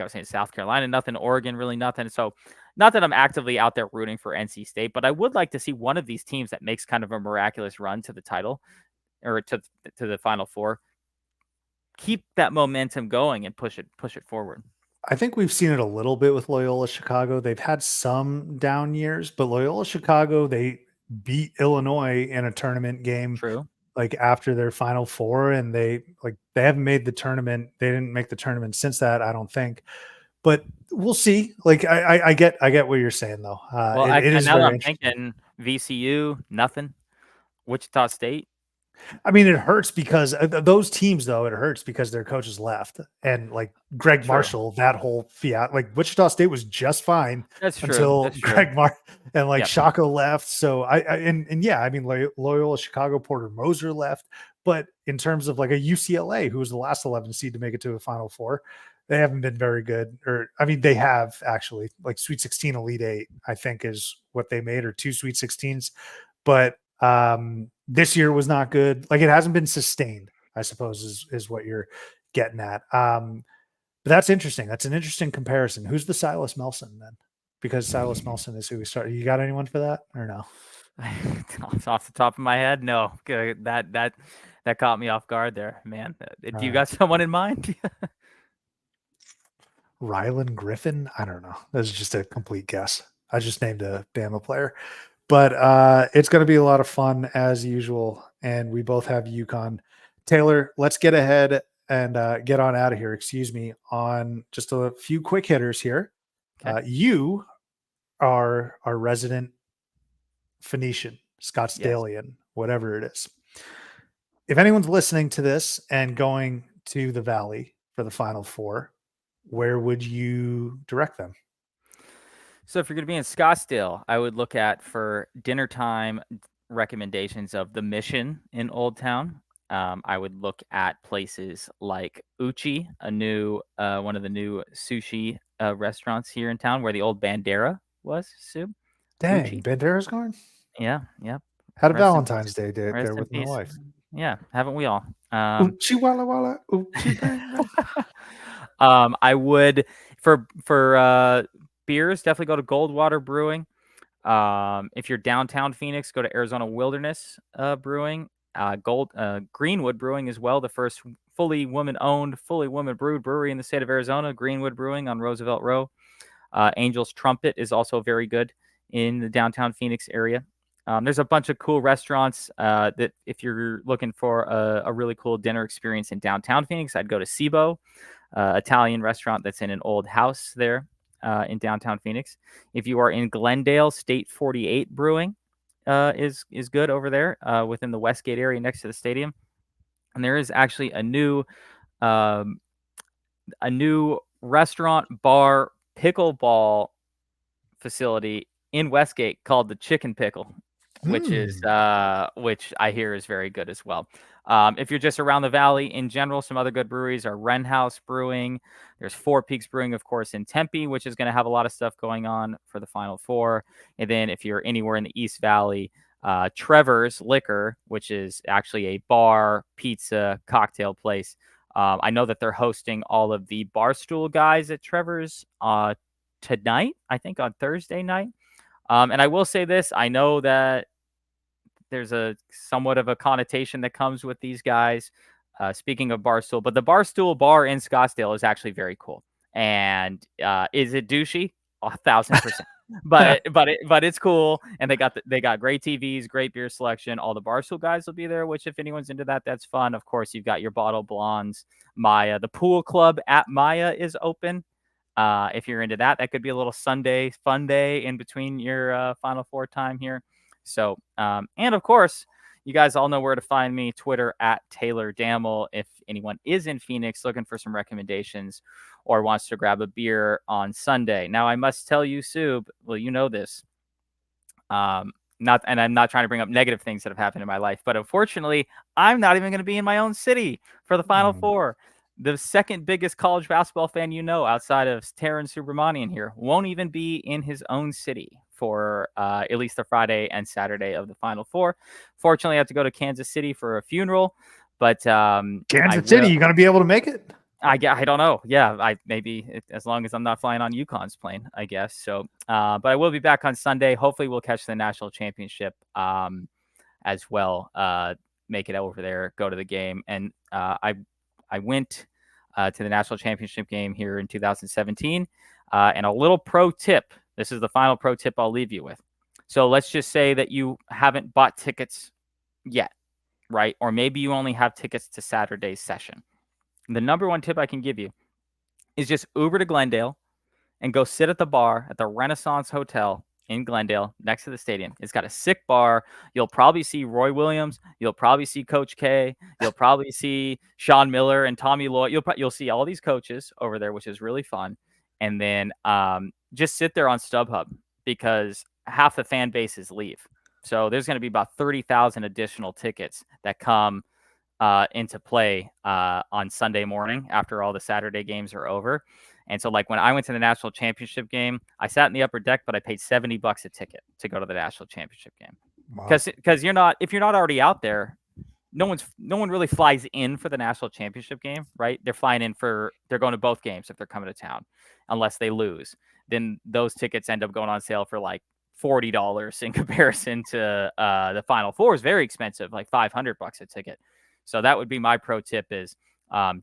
was saying, South Carolina, nothing, Oregon, really nothing. So not that I'm actively out there rooting for NC State, but I would like to see one of these teams that makes kind of a miraculous run to the title or to the Final Four keep that momentum going and push it forward. I think we've seen it a little bit with Loyola Chicago. They've had some down years, but Loyola Chicago, they beat Illinois in a tournament game True. like after their final four, and they haven't made the tournament. They didn't make the tournament since that, I don't think. But we'll see. Like I get what you're saying though. Well, It and is now that very I'm interesting. thinking, VCU, nothing. Wichita State, I mean, it hurts because those teams, though, it hurts because their coaches left. And like Greg true. Marshall, that whole fiat, like Wichita State was just fine That's true. until That's true. Greg Mar and like Yep. Shako left. So and yeah, I mean, Loyola Chicago, Porter Moser left. But in terms of like a UCLA, who was the last 11 seed to make it to the Final Four, they haven't been very good. Or I mean, they have actually like Sweet 16, Elite Eight, I think is what they made, or two Sweet 16s. But this year was not good. Like it hasn't been sustained, I suppose is what you're getting at. But that's interesting. That's an interesting comparison. Who's the Silas Melson then? Because Silas Melson is who we started. You got anyone for that or no? Off the top of my head, no. That caught me off guard there, man. Do you Uh, got someone in mind? Rylan Griffin? I don't know. That's just a complete guess. I just named a Bama player. But it's going to be a lot of fun as usual. And we both have UConn. Taylor, let's get ahead and get on out of here. Excuse me, on just a few quick hitters here. Okay. You are our resident Phoenician, Yes. Scottsdalian, whatever it is. If anyone's listening to this and going to the Valley for the Final Four, where would you direct them? So if you're going to be in Scottsdale, I would look at for dinner time recommendations of the Mission in Old Town. I would look at places like Uchi, a new one of the new sushi restaurants here in town, where the old Bandera was. Sub Dang, Uchi. Bandera's going? Yeah, yeah. Had a Rest in peace. Valentine's Day date there Rest in with my peace. wife. Yeah, haven't we all? Oochie walla walla, oochie bang bang. I would for beers definitely go to Goldwater Brewing. If you're downtown Phoenix, go to Arizona Wilderness Brewing. Greenwood Brewing as well, the first fully woman-owned, fully woman-brewed brewery in the state of Arizona. Greenwood Brewing on Roosevelt Row. Angel's Trumpet is also very good in the downtown Phoenix area. There's a bunch of cool restaurants that if you're looking for a really cool dinner experience in downtown Phoenix, I'd go to Cibo, Italian restaurant that's in an old house there in downtown Phoenix. If you are in Glendale, State 48 Brewing is good over there within the Westgate area next to the stadium. And there is actually um, a new restaurant, bar, pickleball facility in Westgate called the Chicken Pickle, which I hear is very good as well. If you're just around the valley in general, some other good breweries are Wren House Brewing. There's Four Peaks Brewing, of course, in Tempe, which is going to have a lot of stuff going on for the Final Four. And then if you're anywhere in the East Valley, Trevor's Liquor, which is actually a bar, pizza, cocktail place. I know that they're hosting all of the Barstool guys at Trevor's tonight, I think on Thursday night. And I will say this, I know that there's a somewhat of a connotation that comes with these guys. Speaking of Barstool, but the Barstool bar in Scottsdale is actually very cool. And is it douchey? 1,000%. But it's cool, and they got great TVs, great beer selection. All the Barstool guys will be there, which if anyone's into that, that's fun. Of course, you've got your bottle blondes, Maya. The pool club at Maya is open. If you're into that, that could be a little Sunday fun day in between your Final Four time here. So, and of course, you guys all know where to find me. Twitter at Taylor Damel. If anyone is in Phoenix looking for some recommendations or wants to grab a beer on Sunday. Now, I must tell you, Sub, well, you know this. And I'm not trying to bring up negative things that have happened in my life, but unfortunately, I'm not even going to be in my own city for the Final Four. The second biggest college basketball fan outside of Taran Subramanian here won't even be in his own city for at least the Friday and Saturday of the Final Four. Fortunately, I have to go to Kansas City for a funeral, but Kansas City, you going to be able to make it? I don't know. Yeah, as long as I'm not flying on UConn's plane, I guess. So, but I will be back on Sunday. Hopefully, we'll catch the national championship as well. Make it over there, go to the game, and I went to the national championship game here in 2017. And a little pro tip. This is the final pro tip I'll leave you with. So let's just say that you haven't bought tickets yet, right? Or maybe you only have tickets to Saturday's session. The number one tip I can give you is just Uber to Glendale and go sit at the bar at the Renaissance Hotel in Glendale next to the stadium. It's got a sick bar. You'll probably see Roy Williams. You'll probably see Coach K. You'll probably see Sean Miller and Tommy Lloyd. You'll see all these coaches over there, which is really fun. And then just sit there on StubHub because half the fan bases leave. So there's going to be about 30,000 additional tickets that come into play on Sunday morning after all the Saturday games are over. And so, like when I went to the national championship game, I sat in the upper deck, but I paid $70 a ticket to go to the national championship game. Because if you're not already out there, no one really flies in for the national championship game, right? They're going to both games if they're coming to town, unless they lose. Then those tickets end up going on sale for like $40 in comparison to the Final Four is very expensive, like $500 a ticket. So that would be my pro tip is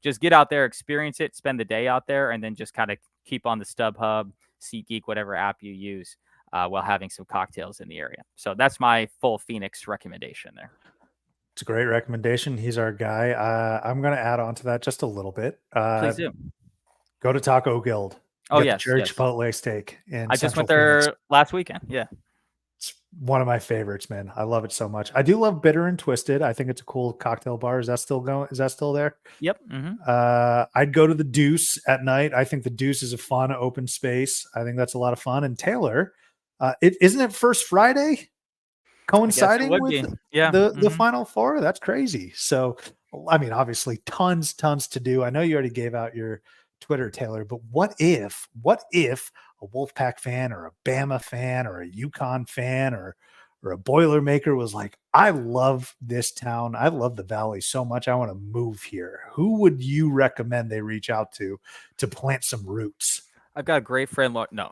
just get out there, experience it, spend the day out there, and then just kind of keep on the StubHub, SeatGeek, whatever app you use while having some cocktails in the area. So that's my full Phoenix recommendation there. It's a great recommendation. He's our guy. I'm going to add on to that just a little bit. Please do. Go to Taco Guild. Oh, yes. The Cherry Chipotle steak in I just Central went there Phoenix. last weekend. Yeah. It's one of my favorites, man. I love it so much. I do love Bitter and Twisted. I think it's a cool cocktail bar. Is that still going? Is that still there? Yep. Mm-hmm. I'd go to the Deuce at night. I think the Deuce is a fun open space. I think that's a lot of fun. And Taylor, isn't it First Friday coinciding with the Final Four? That's crazy. So, I mean, obviously tons to do. I know you already gave out your Twitter, Taylor, but what if a Wolfpack fan or a Bama fan or a UConn fan or a Boilermaker was like, I love this town. I love the Valley so much. I want to move here. Who would you recommend they reach out to plant some roots? I've got a great friend. No,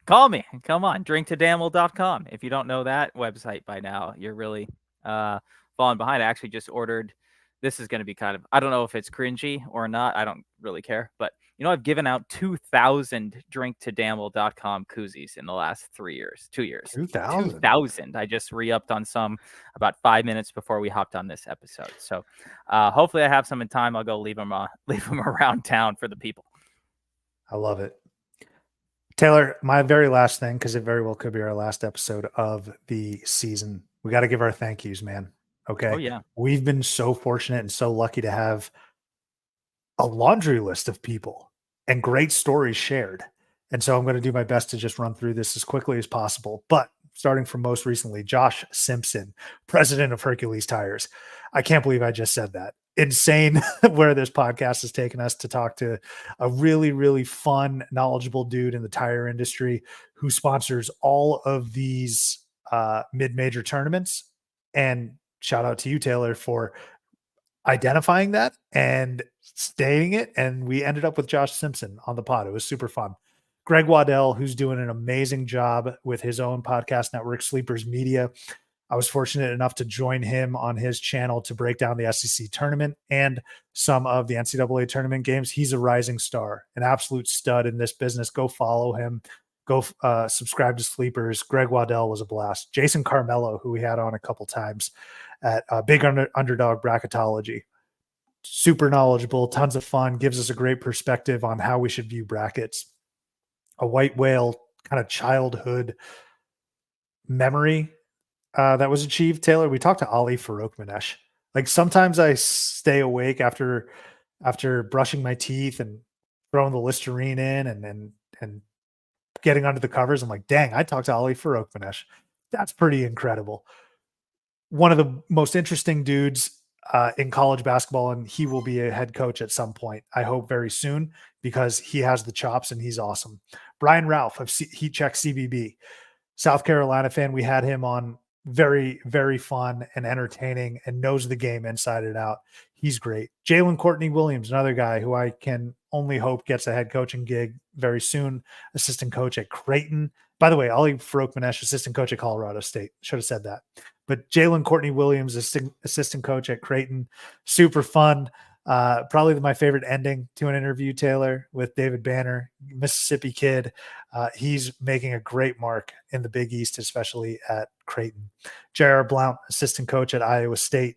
call me. Come on. drinktodamel.com. If you don't know that website by now, you're really falling behind. I actually just ordered. This is going to be kind of, I don't know if it's cringy or not. I don't really care. But, I've given out 2,000 drinktodamel.com koozies in the last 2 years. 2,000. I just re-upped on some about 5 minutes before we hopped on this episode. So hopefully I have some in time. I'll go leave them around town for the people. I love it. Taylor, my very last thing, because it very well could be our last episode of the season. We got to give our thank yous, man. Okay. Oh, yeah. We've been so fortunate and so lucky to have a laundry list of people and great stories shared. And so I'm going to do my best to just run through this as quickly as possible. But starting from most recently, Josh Simpson, president of Hercules Tires. I can't believe I just said that. Insane where this podcast has taken us to talk to a really, really fun, knowledgeable dude in the tire industry who sponsors all of these mid-major tournaments. And shout out to you, Taylor, for identifying that and stating it. And we ended up with Josh Simpson on the pod. It was super fun. Greg Waddell, who's doing an amazing job with his own podcast network, Sleepers Media. I was fortunate enough to join him on his channel to break down the SEC tournament and some of the NCAA tournament games. He's a rising star, an absolute stud in this business. Go follow him. Go subscribe to Sleepers. Greg Waddell was a blast. Jason Carmelo, who we had on a couple times at Big Underdog Bracketology. Super knowledgeable, tons of fun, gives us a great perspective on how we should view brackets. A white whale kind of childhood memory that was achieved. Taylor, we talked to Ali Farokhmanesh. Like sometimes I stay awake after brushing my teeth and throwing the Listerine in and getting under the covers. I'm like, dang, I talked to Ali Farokhmanesh. That's pretty incredible. One of the most interesting dudes in college basketball, and he will be a head coach at some point, I hope very soon, because he has the chops and he's awesome. Brian Ralph of Heat Check CBB, South Carolina fan. We had him on. Very, very fun and entertaining and knows the game inside and out. He's great. Jalen Courtney Williams, another guy who I can only hope gets a head coaching gig very soon. Assistant coach at Creighton. By the way, Ali Farokhmanesh, assistant coach at Colorado State. Should have said that. But Jalen Courtney Williams, assistant coach at Creighton. Super fun. Probably my favorite ending to an interview, Taylor, with David Banner, Mississippi kid. He's making a great mark in the Big East, especially at Creighton. J.R. Blount, assistant coach at Iowa State,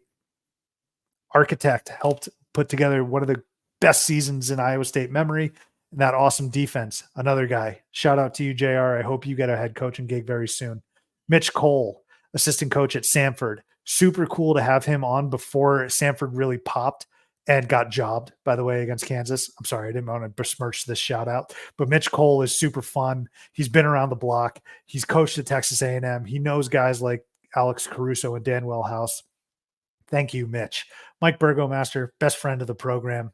architect, helped put together one of the best seasons in Iowa State memory. And that awesome defense. Another guy. Shout out to you, JR. I hope you get a head coaching gig very soon. Mitch Cole, assistant coach at Samford. Super cool to have him on before Samford really popped and got jobbed, by the way, against Kansas. I'm sorry, I didn't want to besmirch this shout out, but Mitch Cole is super fun. He's been around the block. He's coached at Texas A&M. He knows guys like Alex Caruso and Dan Wellhouse. Thank you, Mitch. Mike Burgomaster, best friend of the program.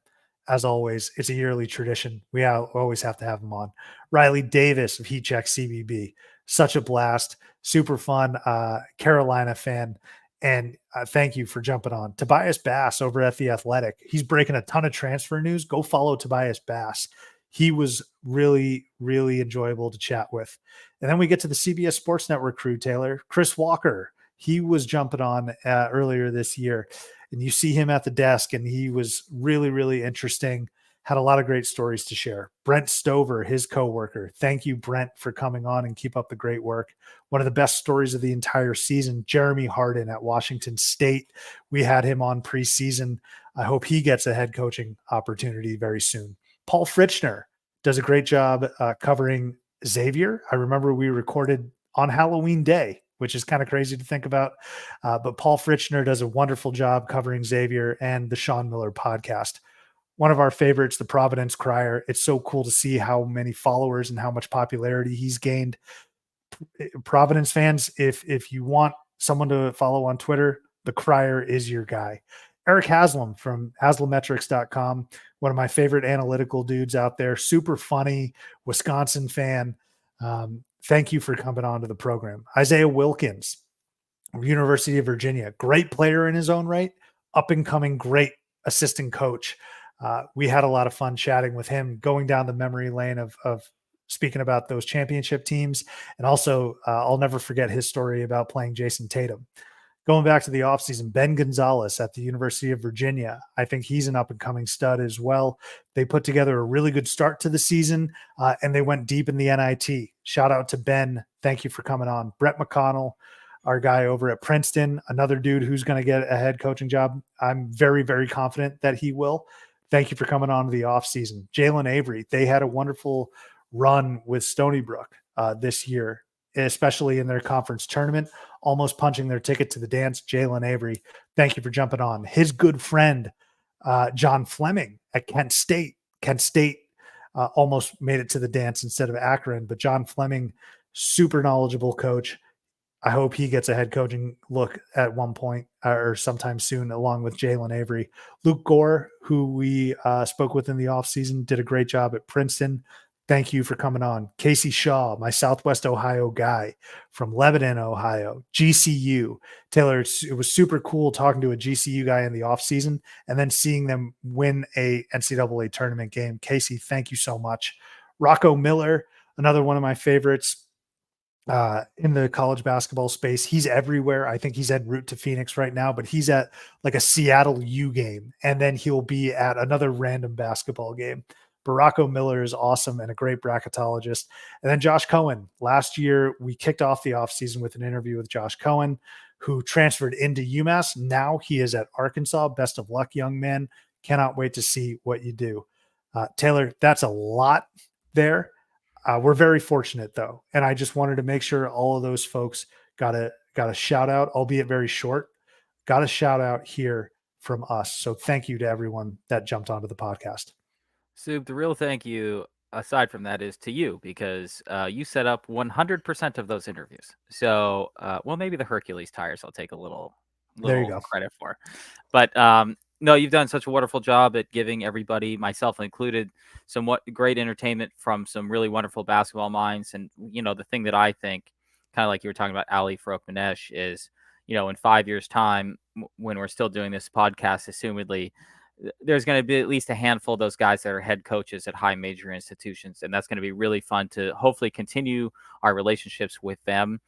As always, it's a yearly tradition. We always have to have him on. Riley Davis of Heat Check CBB. Such a blast. Super fun. Carolina fan. And thank you for jumping on. Tobias Bass over at The Athletic. He's breaking a ton of transfer news. Go follow Tobias Bass. He was really, really enjoyable to chat with. And then we get to the CBS Sports Network crew, Taylor. Chris Walker. He was jumping on earlier this year, and you see him at the desk, and he was really, really interesting. Had a lot of great stories to share. Brent Stover, his coworker. Thank you, Brent, for coming on and keep up the great work. One of the best stories of the entire season, Jeremy Harden at Washington State. We had him on preseason. I hope he gets a head coaching opportunity very soon. Paul Fritchner does a great job covering Xavier. I remember we recorded on Halloween Day, which is kind of crazy to think about. But Paul Fritchner does a wonderful job covering Xavier and the Sean Miller podcast. One of our favorites, the Providence Crier. It's so cool to see how many followers and how much popularity he's gained. Providence fans, if you want someone to follow on Twitter, the Crier is your guy. Eric Haslam from HaslamMetrics.com, one of my favorite analytical dudes out there. Super funny, Wisconsin fan. Thank you for coming on to the program. Isaiah Wilkins, University of Virginia, great player in his own right, up and coming, great assistant coach. We had a lot of fun chatting with him, going down the memory lane of speaking about those championship teams. And also, I'll never forget his story about playing Jason Tatum. Going back to the offseason, Ben Gonzalez at the University of Virginia. I think he's an up-and-coming stud as well. They put together a really good start to the season, and they went deep in the NIT. Shout out to Ben. Thank you for coming on. Brett McConnell, our guy over at Princeton, another dude who's going to get a head coaching job. I'm very, very confident that he will. Thank you for coming on to the offseason. Jalen Avery, they had a wonderful run with Stony Brook this year, especially in their conference tournament, almost punching their ticket to the dance. Jalen Avery, thank you for jumping on. His good friend, John Fleming at Kent State. Kent State almost made it to the dance instead of Akron, but John Fleming, super knowledgeable coach. I hope he gets a head coaching look at one point or sometime soon, along with Jalen Avery. Luke Gore, who we spoke with in the offseason, did a great job at Princeton. Thank you for coming on. Casey Shaw, my Southwest Ohio guy from Lebanon, Ohio, GCU. Taylor, it was super cool talking to a GCU guy in the offseason and then seeing them win a NCAA tournament game. Casey, thank you so much. Rocco Miller, another one of my favorites in the college basketball space. He's everywhere. I think he's en route to Phoenix right now, but he's at like a Seattle U game, and then he'll be at another random basketball game. Baracco Miller is awesome and a great bracketologist. And then Josh Cohen. Last year, we kicked off the offseason with an interview with Josh Cohen, who transferred into UMass. Now he is at Arkansas. Best of luck, young man. Cannot wait to see what you do. Taylor, that's a lot there. We're very fortunate, though. And I just wanted to make sure all of those folks got a shout out, albeit very short. Got a shout out here from us. So thank you to everyone that jumped onto the podcast. Sub, the real thank you, aside from that, is to you because you set up 100% of those interviews. So, well, maybe the Hercules tires I'll take a little There you go. credit for. But no, you've done such a wonderful job at giving everybody, myself included, somewhat great entertainment from some really wonderful basketball minds. And, you know, the thing that I think, kind of like you were talking about Ali Farouk-Manesh, is, you know, in 5 years' time, when we're still doing this podcast, assumedly, there's going to be at least a handful of those guys that are head coaches at high major institutions. And that's going to be really fun to hopefully continue our relationships with them.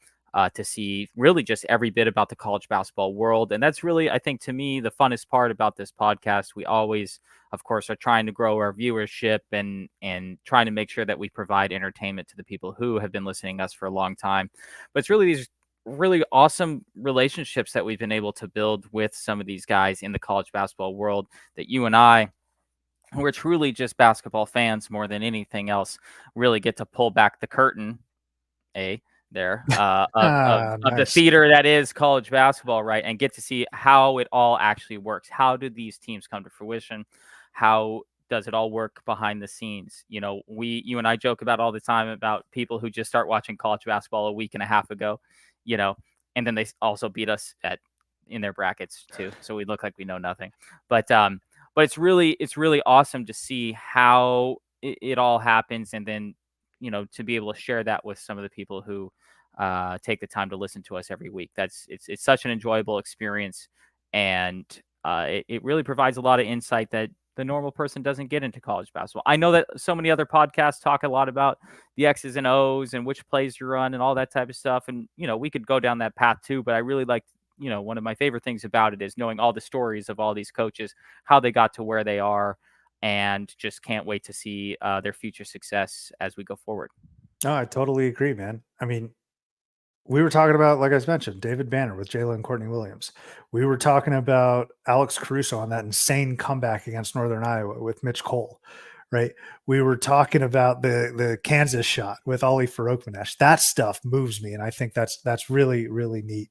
to see really just every bit about the college basketball world. And that's really, I think, to me, the funnest part about this podcast. We always, of course, are trying to grow our viewership and trying to make sure that we provide entertainment to the people who have been listening to us for a long time. But it's really these really awesome relationships that we've been able to build with some of these guys in the college basketball world that you and I, who are truly just basketball fans more than anything else, really get to pull back the curtain, there, of the Nice. theater that is college basketball, right? And get to see how it all actually works. How do these teams come to fruition? How does it all work behind the scenes? You and I joke about all the time about people who just start watching college basketball a week and a half ago, you know, and then they also beat us in their brackets too. So we look like we know nothing. But it's really awesome to see how it all happens, and then to be able to share that with some of the people who take the time to listen to us every week. It's such an enjoyable experience, and it really provides a lot of insight that the normal person doesn't get into college basketball. I know that so many other podcasts talk a lot about the X's and O's and which plays to run and all that type of stuff, and we could go down that path too. But I really like, one of my favorite things about it is knowing all the stories of all these coaches, how they got to where they are, and just can't wait to see their future success as we go forward. No, I totally agree, man. I mean, we were talking about, like I mentioned, David Banner with Jalen and Courtney Williams. We were talking about Alex Caruso on that insane comeback against Northern Iowa with Mitch Cole, right? We were talking about the Kansas shot with Ollie Faroukmanesh. That stuff moves me, and I think that's really, really neat.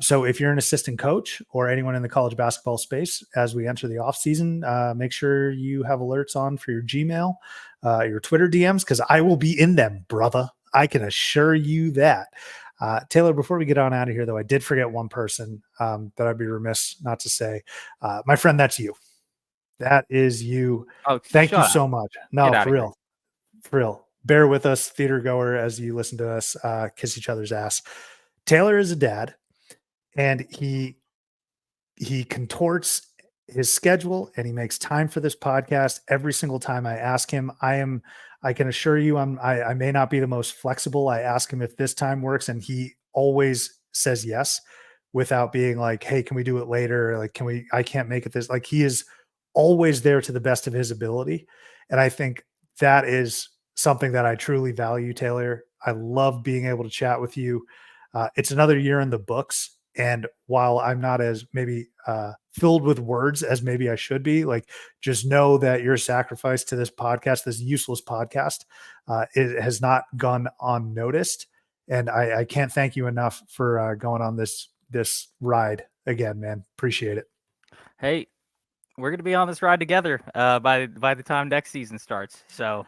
So if you're an assistant coach or anyone in the college basketball space, as we enter the off season, make sure you have alerts on for your Gmail, your Twitter DMs, because I will be in them, brother. I can assure you that. Taylor, before we get on out of here, though, I did forget one person that I'd be remiss not to say. My friend, that's you. That is you. Oh, Thank you shut up. so much. Get No, out for of here. real. For real. Bear with us, theater goer, as you listen to us kiss each other's ass. Taylor is a dad, and he contorts his schedule and he makes time for this podcast every single time I ask him. I can assure you I may not be the most flexible. I ask him if this time works and he always says yes without being like, hey, can we do it later? Like, I can't make it this. Like, he is always there to the best of his ability. And I think that is something that I truly value, Taylor. I love being able to chat with you. It's another year in the books. And while I'm not as maybe filled with words as maybe I should be, like, just know that your sacrifice to this podcast, this useless podcast, it has not gone unnoticed. And I can't thank you enough for going on this ride again, man. Appreciate it. Hey, we're gonna be on this ride together by the time next season starts. So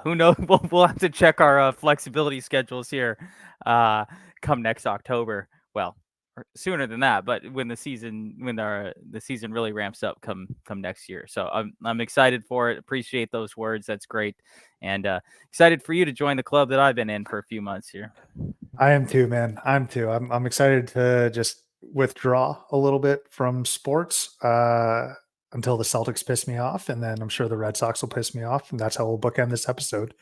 who knows? We'll have to check our flexibility schedules here come next October. Well, or sooner than that, but when the season really ramps up come next year. So I'm excited for it. Appreciate those words. That's great, and excited for you to join the club that I've been in for a few months here. I am too, man. I'm too. I'm excited to just withdraw a little bit from sports until the Celtics piss me off, and then I'm sure the Red Sox will piss me off, and that's how we'll bookend this episode.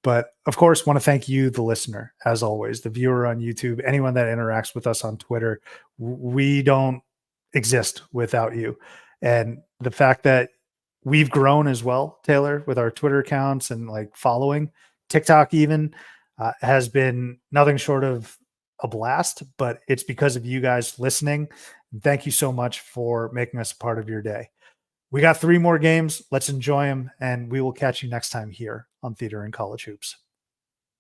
But of course, want to thank you, the listener, as always, the viewer on YouTube, anyone that interacts with us on Twitter. We don't exist without you, and the fact that we've grown as well, Taylor, with our Twitter accounts and like following TikTok even has been nothing short of a blast, but it's because of you guys listening. Thank you so much for making us a part of your day. We got 3 more games. Let's enjoy them, and we will catch you next time here on Theater and College Hoops.